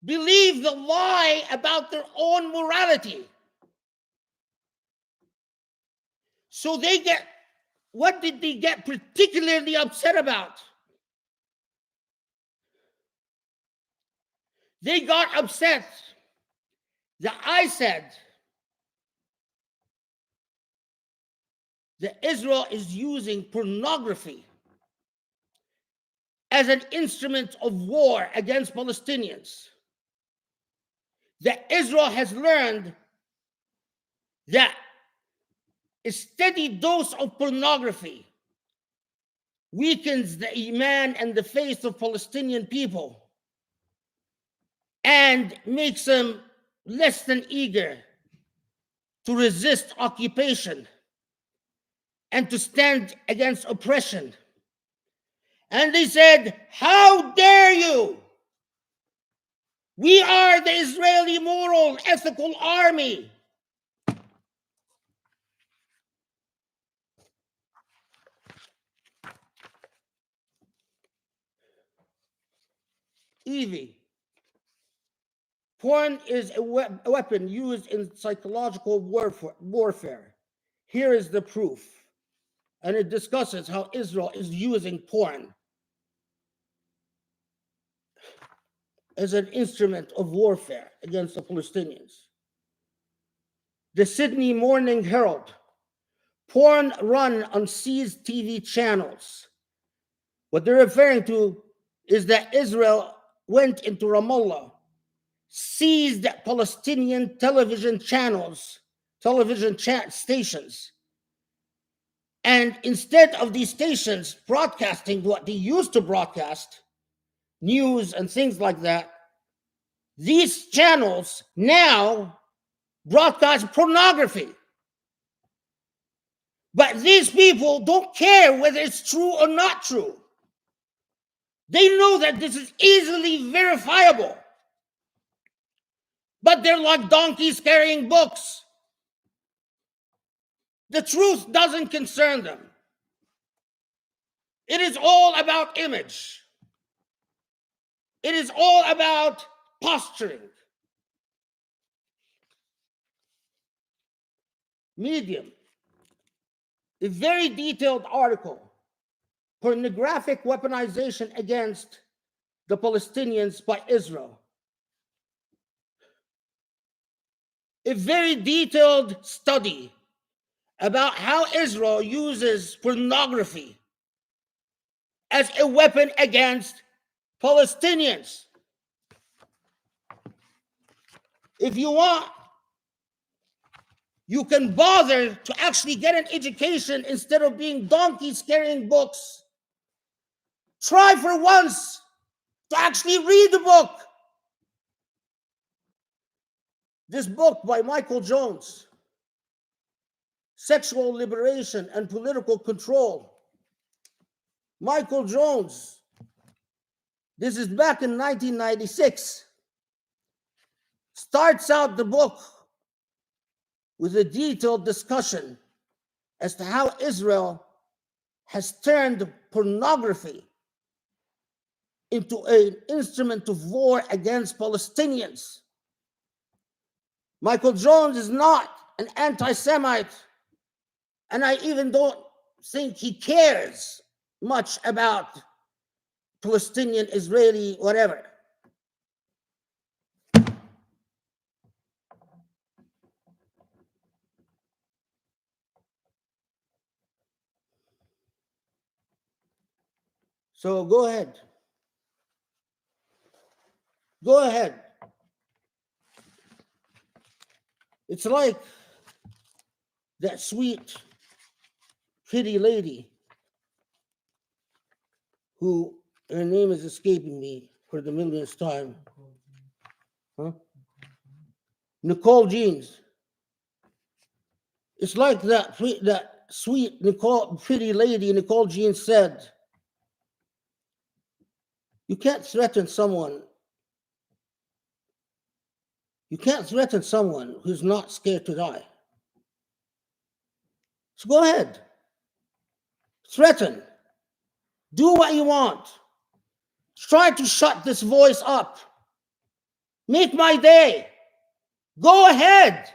the lie about their own morality. So what did they get particularly upset about? They got upset that I said that Israel is using pornography as an instrument of war against Palestinians. That Israel has learned that a steady dose of pornography weakens the iman and the faith of Palestinian people and makes them less than eager to resist occupation and to stand against oppression. And they said, how dare you? We are the Israeli moral, ethical army. Evie. Porn is a weapon used in psychological warfare. Here is the proof. And it discusses how Israel is using porn as an instrument of warfare against the Palestinians. The Sydney Morning Herald. Porn run on seized TV channels. What they're referring to is that Israel went into Ramallah, seized Palestinian television channels, stations. And instead of these stations broadcasting what they used to broadcast, news and things like that, these channels now broadcast pornography. But these people don't care whether it's true or not true. They know that this is easily verifiable. But they're like donkeys carrying books. The truth doesn't concern them. It is all about image. It is all about posturing. Medium. A very detailed article. Pornographic weaponization against the Palestinians by Israel. A very detailed study about how Israel uses pornography as a weapon against Palestinians. If you want, you can bother to actually get an education instead of being donkeys carrying books. Try for once to actually read the book. This book by Michael Jones, Sexual Liberation and Political Control. Michael Jones, this is back in 1996, starts out the book with a detailed discussion as to how Israel has turned pornography into an instrument of war against Palestinians. Michael Jones is not an anti-Semite, and I even don't think he cares much about Palestinian, Israeli, whatever. So go ahead. Go ahead. It's like that sweet, pretty lady who, her name is escaping me for the millionth time. Nicole Jeans. It's like that sweet pretty lady Nicole Jean said, you can't threaten someone. You can't threaten someone who's not scared to die. So go ahead. Threaten. Do what you want. Try to shut this voice up. Make my day. Go ahead.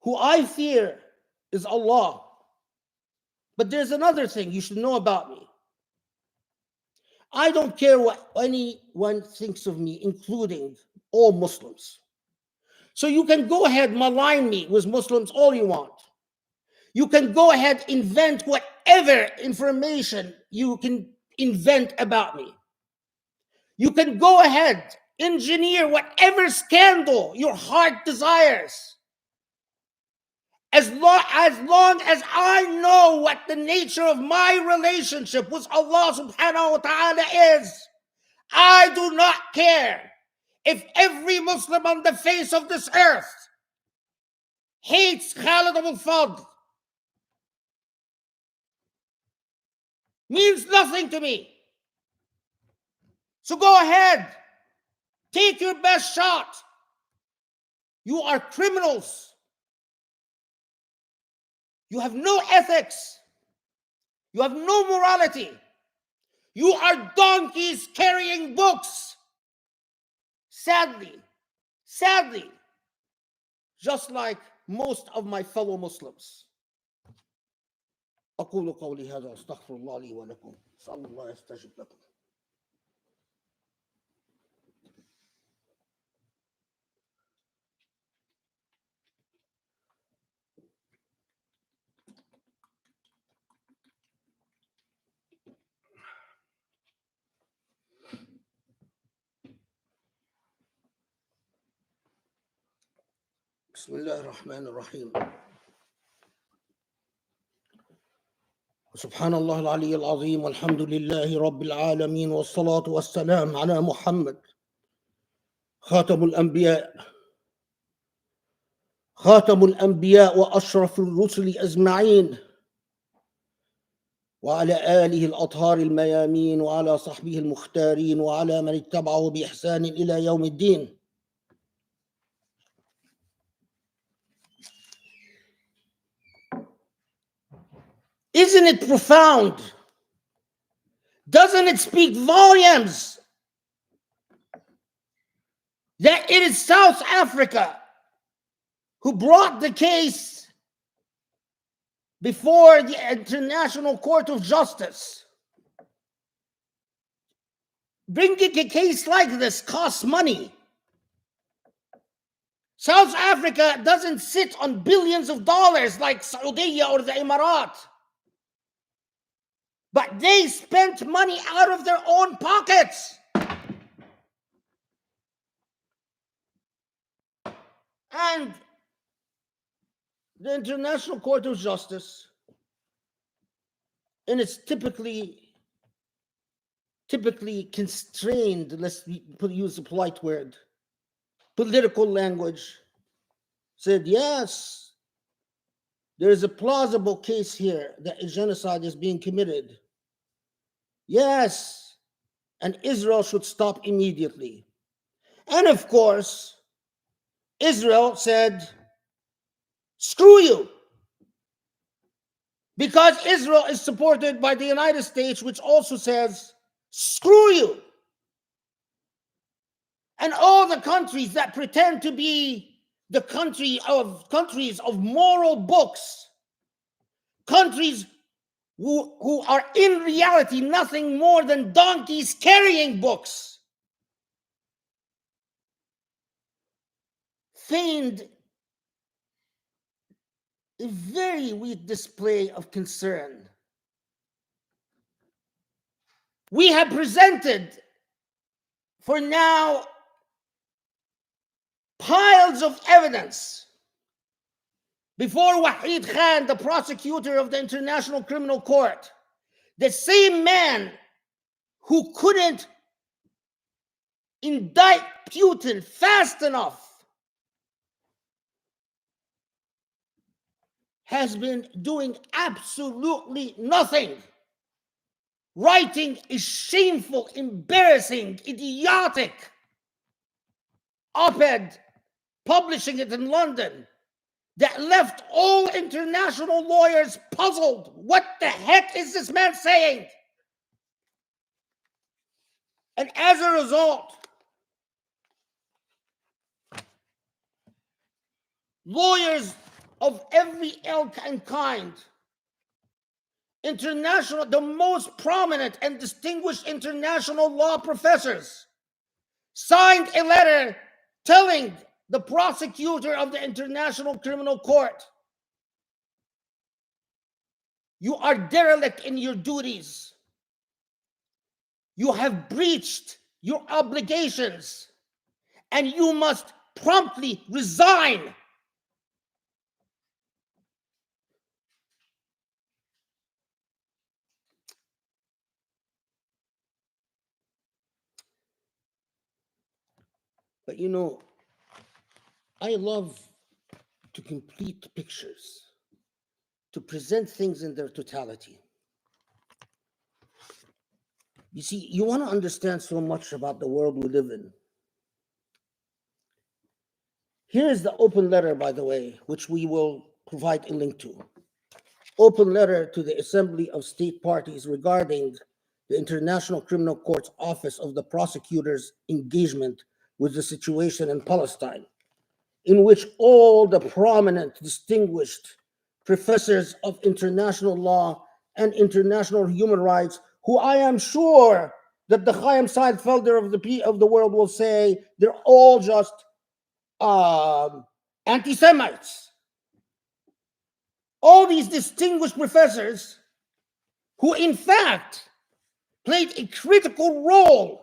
Who I fear is Allah. But there's another thing you should know about me. I don't care what anyone thinks of me, including all Muslims. So you can go ahead, malign me with Muslims all you want. You can go ahead, invent whatever information you can invent about me. You can go ahead, engineer whatever scandal your heart desires. As long as I know what the nature of my relationship with Allah subhanahu wa ta'ala is, I do not care if every Muslim on the face of this earth hates Khalid Abul Fadl. Means nothing to me. So go ahead. Take your best shot. You are criminals. You have no ethics. You have no morality. You are donkeys carrying books. Sadly, just like most of my fellow Muslims. أقول قولي هذا أستغفر الله لي ولكم أسأل الله يستجب لكم. بسم الله الرحمن الرحيم. سبحان الله العلي العظيم والحمد لله رب العالمين والصلاة والسلام على محمد خاتم الأنبياء وأشرف الرسل أجمعين وعلى آله الأطهار الميامين وعلى صحبه المختارين وعلى من اتبعه بإحسان إلى يوم الدين. Isn't it profound? Doesn't it speak volumes that it is South Africa who brought the case before the International Court of Justice? Bringing a case like this costs money. South Africa doesn't sit on billions of dollars like Saudi or the Emirat. But they spent money out of their own pockets. And the International Court of Justice, in its typically constrained, let's use a polite word, political language, said, yes, there is a plausible case here that a genocide is being committed. Yes, and Israel should stop immediately. And of course, Israel said, screw you. Because Israel is supported by the United States, which also says, screw you. And all the countries that pretend to be the countries of moral books, countries who are in reality nothing more than donkeys carrying books, feigned a very weak display of concern. We have presented for now piles of evidence before Wahid Khan, the prosecutor of the International Criminal Court, the same man who couldn't indict Putin fast enough has been doing absolutely nothing. Writing a shameful, embarrassing, idiotic op-ed, publishing it in London, that left all international lawyers puzzled. What the heck is this man saying? And as a result, lawyers of every ilk and kind, the most prominent and distinguished international law professors, signed a letter telling the prosecutor of the International Criminal Court, you are derelict in your duties. You have breached your obligations, and you must promptly resign. But you know, I love to complete pictures, to present things in their totality. You see, you want to understand so much about the world we live in. Here is the open letter, by the way, which we will provide a link to. Open letter to the Assembly of State Parties regarding the International Criminal Court's Office of the Prosecutor's engagement with the situation in Palestine, in which all the prominent, distinguished professors of international law and international human rights, who I am sure that the Chaim Seinfelder of the world will say they're all just anti-Semites. All these distinguished professors who in fact played a critical role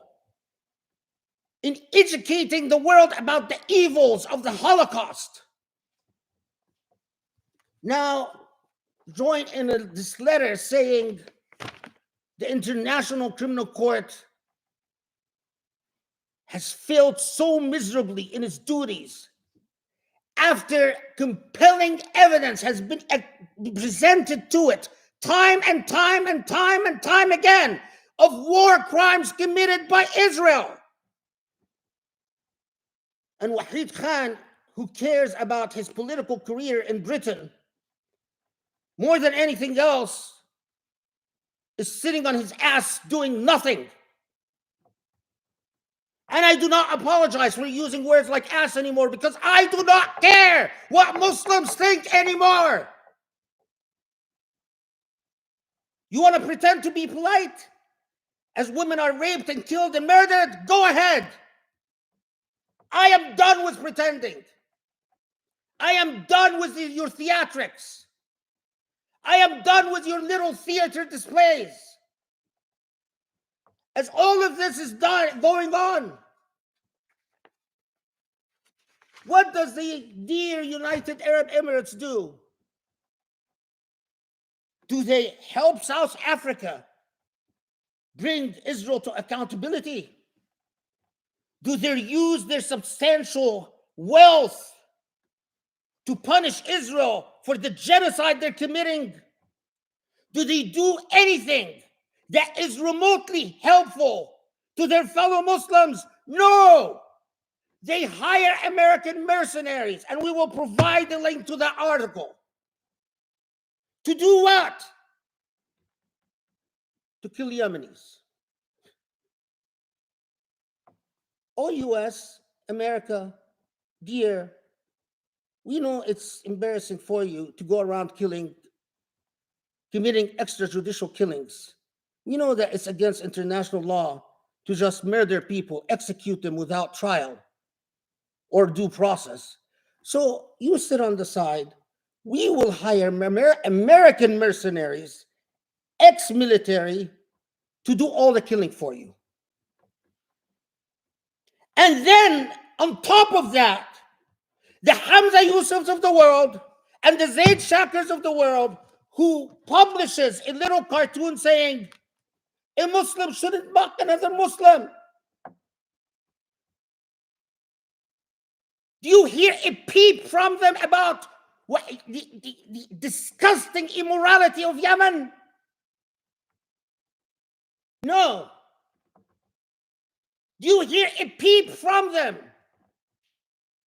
in educating the world about the evils of the Holocaust, now join in this letter saying the International Criminal Court has failed so miserably in its duties after compelling evidence has been presented to it time and time and time and time again of war crimes committed by Israel. And Wahid Khan, who cares about his political career in Britain more than anything else, is sitting on his ass doing nothing. And I do not apologize for using words like ass anymore, because I do not care what Muslims think anymore. You want to pretend to be polite as women are raped and killed and murdered? Go ahead. I am done with pretending. I am done with your theatrics. I am done with your little theater displays. As all of this is going on, what does the dear United Arab Emirates do? Do they help South Africa bring Israel to accountability? Do they use their substantial wealth to punish Israel for the genocide they're committing? Do they do anything that is remotely helpful to their fellow Muslims? No. They hire American mercenaries, and we will provide the link to that article. To do what? To kill Yemenis. Oh, US, America, dear, we know it's embarrassing for you to go around committing extrajudicial killings. We know that it's against international law to just murder people, execute them without trial or due process. So you sit on the side. We will hire American mercenaries, ex-military, to do all the killing for you. And then, on top of that, the Hamza Yusufs of the world and the Zaid Shakers of the world, who publishes a little cartoon saying, a Muslim shouldn't mock another Muslim. Do you hear a peep from them about What, the disgusting immorality of Yemen? No. Do you hear a peep from them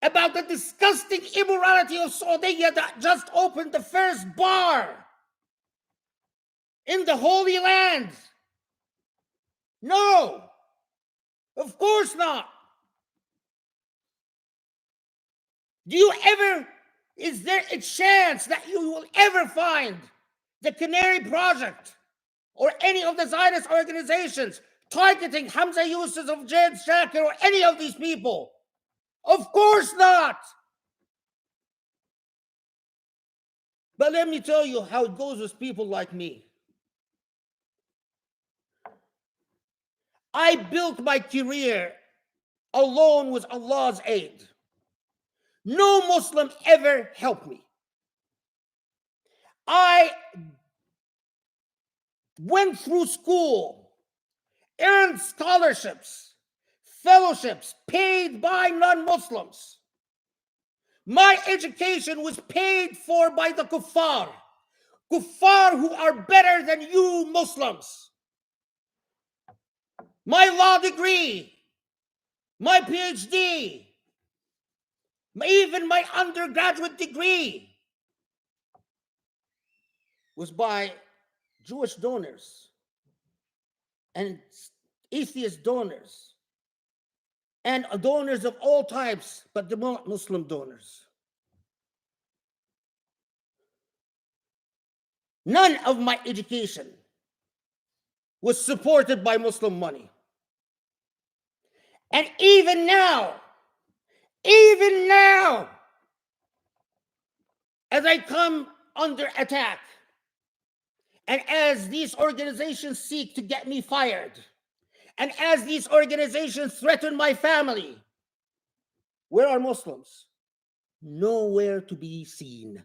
about the disgusting immorality of Saudi that just opened the first bar in the Holy Land? No, of course not. Is there a chance that you will ever find the Canary Project or any of the Zionist organizations targeting Hamza Yusuf of Jade Shakir or any of these people? Of course not. But let me tell you how it goes with people like me. I built my career alone with Allah's aid. No Muslim ever helped me. I went through school, earned scholarships, fellowships paid by non-Muslims. My education was paid for by the kuffar who are better than you Muslims. My law degree, my PhD, even my undergraduate degree was by Jewish donors and atheist donors and donors of all types, but the Muslim donors. None of my education was supported by Muslim money. And even now, as I come under attack, and as these organizations seek to get me fired, and as these organizations threaten my family, where are Muslims? Nowhere to be seen.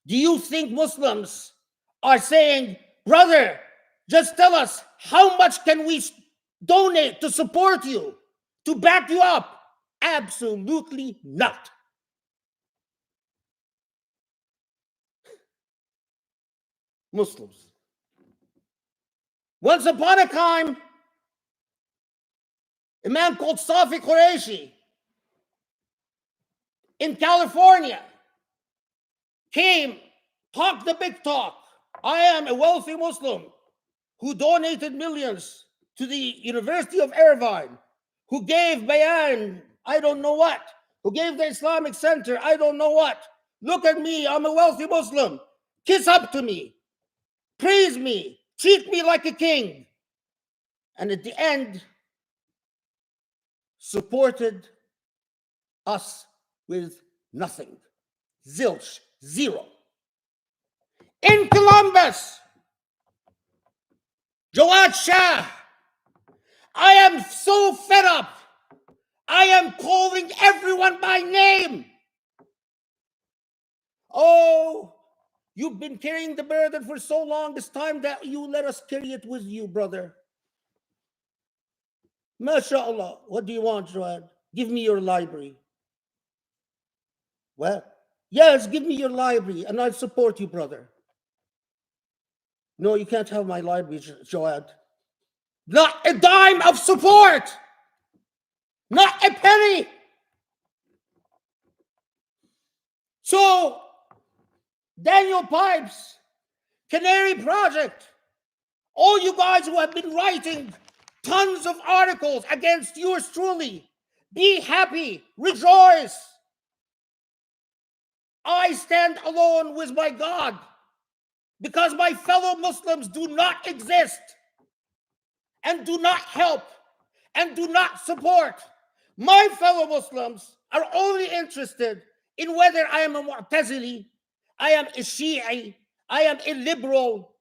Do you think Muslims are saying, brother, just tell us how much can we donate to support you, to back you up? Absolutely not. Muslims. Once upon a time, a man called Safi Qureshi in California came, talked the big talk. I am a wealthy Muslim who donated millions to the University of Irvine, who gave bayan, I don't know what, who gave the Islamic Center, I don't know what. Look at me, I'm a wealthy Muslim. Kiss up to me, praise me, treat me like a king. And at the end, supported us with nothing. Zilch, zero. In Columbus, Jawad Shah, I am so fed up. I am calling everyone by name. Oh, you've been carrying the burden for so long. It's time that you let us carry it with you, brother. MashaAllah. What do you want, Jawad? Give me your library. Well, yes, give me your library and I'll support you, brother. No, you can't have my library, Jawad. Not a dime of support. Not a penny. So, Daniel Pipes, Canary Project, all you guys who have been writing tons of articles against yours truly, be happy, rejoice. I stand alone with my God because my fellow Muslims do not exist and do not help and do not support. My fellow Muslims are only interested in whether I am a Mu'tazili, I am a Shi'i, I am a liberal.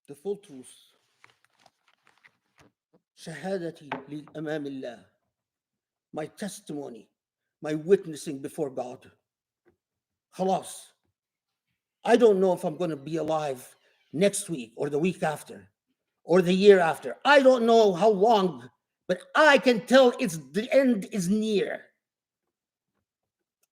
The full truth. Shahadati amam Allah. My testimony, my witnessing before God. Khalas. I don't know if I'm going to be alive next week or the week after. or the year after. I don't know how long, but I can tell the end is near.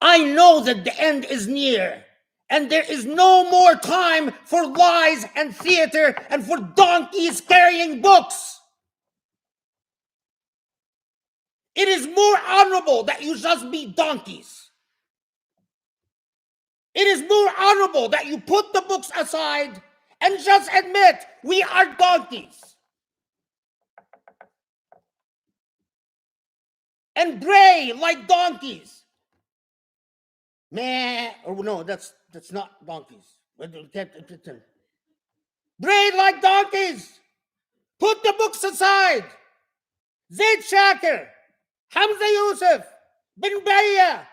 I know that the end is near, and there is no more time for lies and theater and for donkeys carrying books. It is more honorable that you just be donkeys. It is more honorable that you put the books aside and just admit we are donkeys. And bray like donkeys. Meh. Or no, that's not donkeys. Bray like donkeys. Put the books aside. Zaid Shakir, Hamza Yusuf, Bin Baya,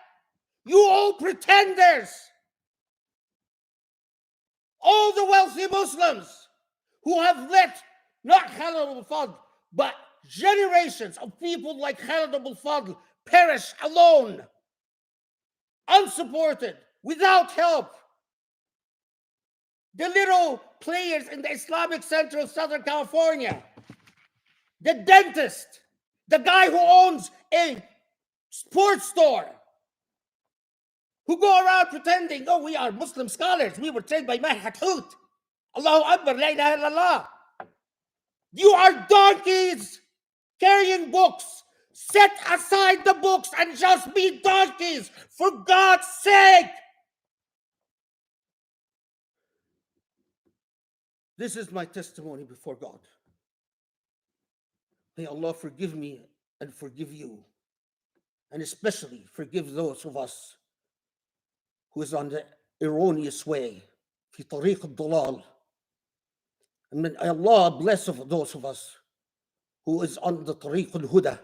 you all pretenders. All the wealthy Muslims who have let not Khalid al-Fadl, but generations of people like Khalid al-Fadl perish alone, unsupported, without help. The little players in the Islamic Center of Southern California, the dentist, the guy who owns a sports store, who go around pretending, oh, we are Muslim scholars. We were trained by Mahat Hut. Allahu Akbar, la ilaha illallah. You are donkeys carrying books. Set aside the books and just be donkeys, for God's sake. This is my testimony before God. May Allah forgive me and forgive you, and especially forgive those of us who is on the erroneous way, fi tariq al-dalal. And may Allah bless those of us who is on the tariq al-huda.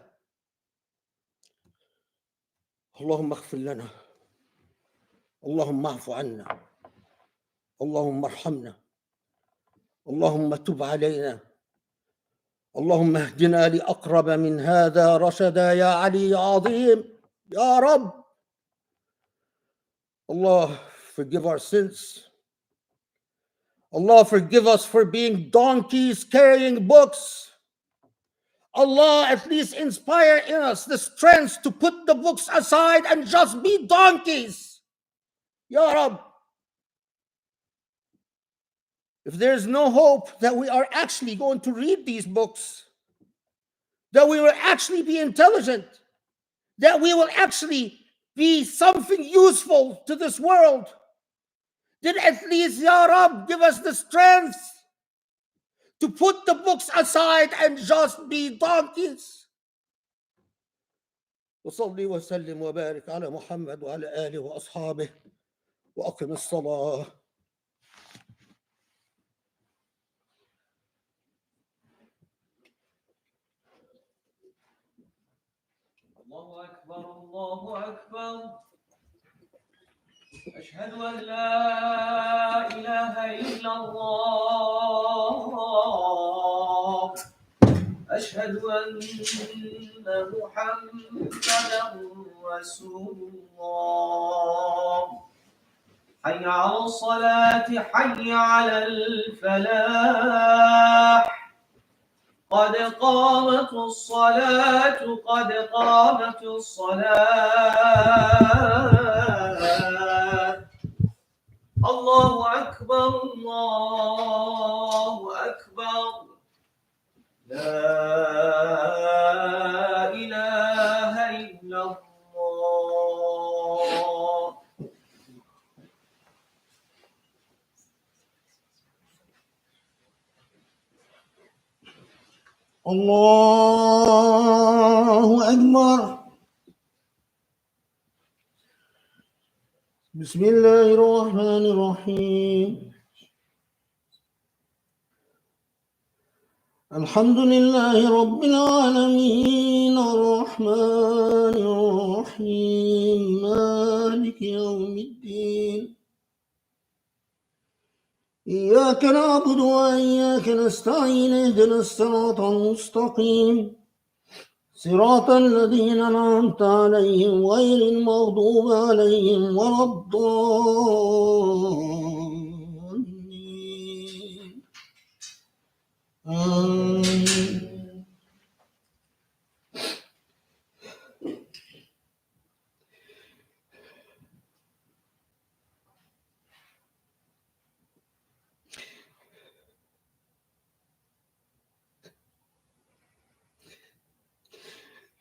Allahumma aghfir lana, Allahumma afu anna, Allahumma arhamna, Allahumma tub alayna, Allahumma ahdina li aqraba min hadha rashada ya Ali ya Azim, ya Rabb. Allah, forgive our sins. Allah, forgive us for being donkeys carrying books. Allah, at least inspire in us the strength to put the books aside and just be donkeys. Ya Rabb. If there is no hope that we are actually going to read these books, that we will actually be intelligent, that we will actually be something useful to this world, then at least, Ya Rabb, give us the strength to put the books aside and just be donkeys. وصلي وسلم وبارك على محمد وعلى آله وأصحابه وأقم الصلاة. الله أكبر الله أكبر أشهد أن لا إله إلا الله أشهد أن محمدا رسول الله حي على الصلاة حي على الفلاح قد قامت الصلاة قد قامت الصلاة الله أكبر الله أكبر لا إله إلا الله الله أكبر. بسم الله الرحمن الرحيم. الحمد لله رب العالمين الرحمن الرحيم مالك يوم الدين إياك نعبد وإياك نستعين اهدنا الصراط المستقيم صراط الذين أنعمت عليهم غير المغضوب عليهم ولا الضالين آمين.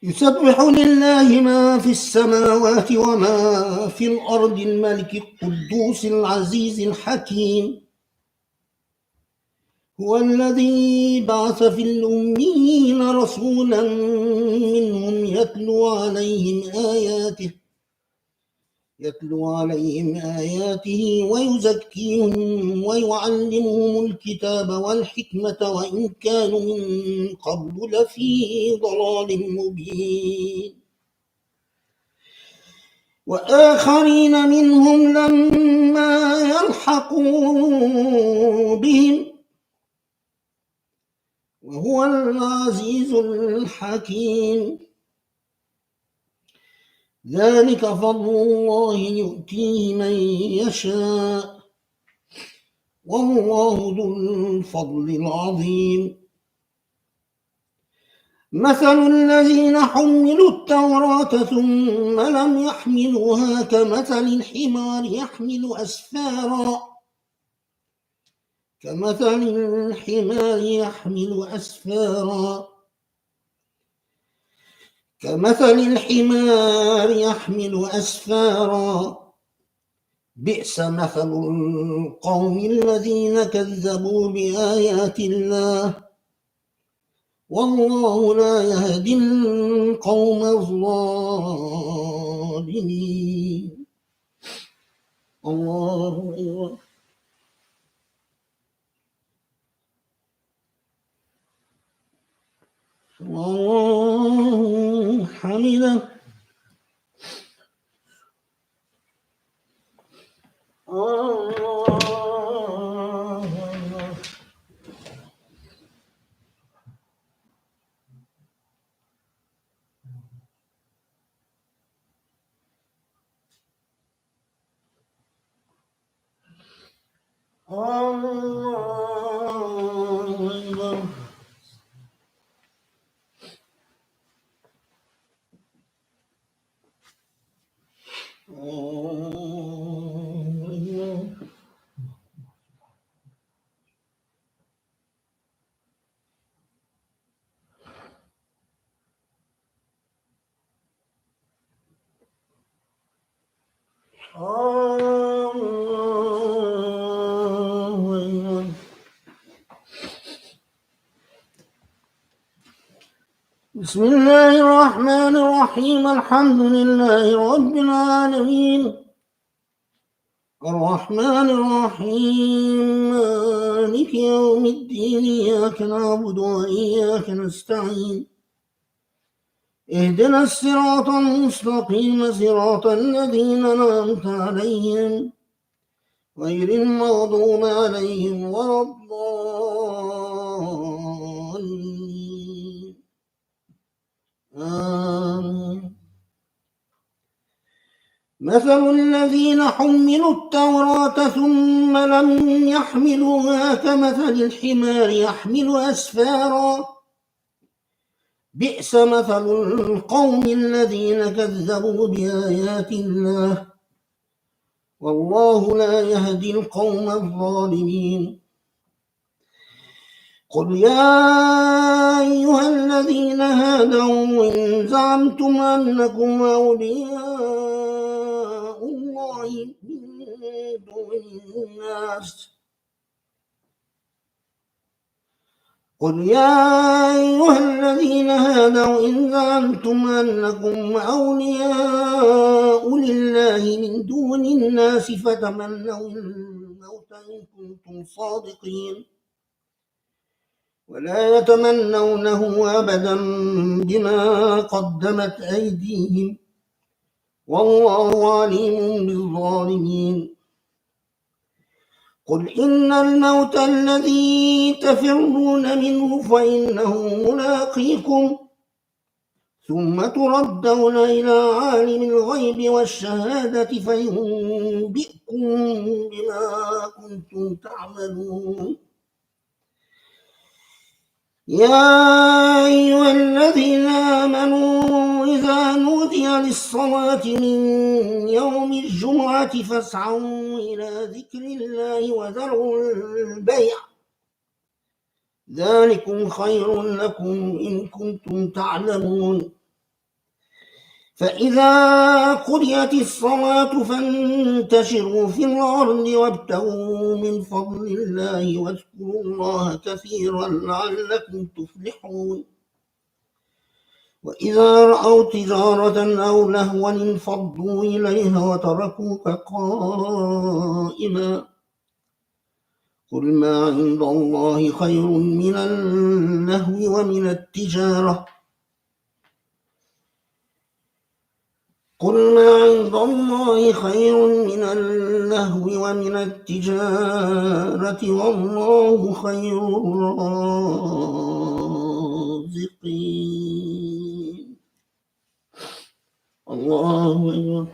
يسبح لله ما في السماوات وما في الأرض الملك القدوس العزيز الحكيم هو الذي بعث في الأميين رسولا منهم يتلو عليهم آياته ويزكيهم ويعلمهم الكتاب والحكمة وإن كانوا من قبل لفي ضلال مبين وآخرين منهم لما يلحقوا بهم وهو العزيز الحكيم ذلك فضل الله يؤتيه من يشاء والله ذو الفضل العظيم مثل الذين حملوا التوراة ثم لم يحملوها كمثل الحمار يحمل أسفارا بئس مثل القوم الذين كذبوا بآيات الله والله لا يهدي القوم الظالمين. الله أكبر. الله حمده. بسم الله الرحمن الرحيم الحمد لله رب العالمين الرحمن الرحيم مالك يوم الدين إياك نعبد وإياك نستعين اهدنا الصراط المستقيم صراط الذين أنعمت عليهم غير المغضوب عليهم ولا الضالين آمين. مثل الذين حملوا التوراة ثم لم يحملوها كمثل الحمار يحمل أسفارا بئس مثل القوم الذين كذبوا بآيات الله والله لا يهدي القوم الظالمين. قل يا أيها الذين هادوا إن زعمتم أنكم أولياء الله من دون الناس فتمنوا الموت إن كنتم صادقين ولا يتمنونه أبدا بما قدمت أيديهم والله عليم بالظالمين. قل إن الموت الذي تفرون منه فإنه ملاقيكم ثم تردون إلى عالم الغيب والشهادة فينبئكم بما كنتم تعملون. يا أيها الذين آمنوا إذا نودي للصلاة من يوم الجمعة فاسعوا إلى ذكر الله وذروا البيع ذلكم خير لكم إن كنتم تعلمون فإذا قضيت الصلاة فانتشروا في الأرض وابتغوا من فضل الله واذكروا الله كثيرا لعلكم تفلحون وإذا رأوا تجارة أو لهوا انفضوا إليها وتركوك قائما قل ما عند الله خير من اللهو ومن التجارة قل ما عند الله خير من اللهو ومن التجارة والله خير الرازقين الله أكبر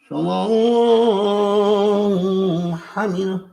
سمع الله حمده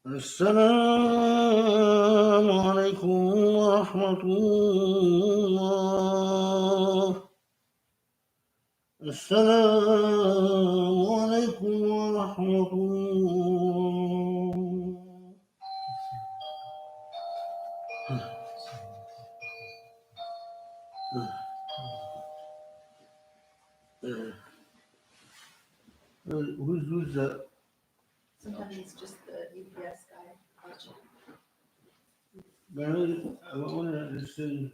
السلام عليكم ورحمة الله السلام عليكم ورحمة الله Who's that? Sometimes it's just the UPS guy watching. I wanted to see.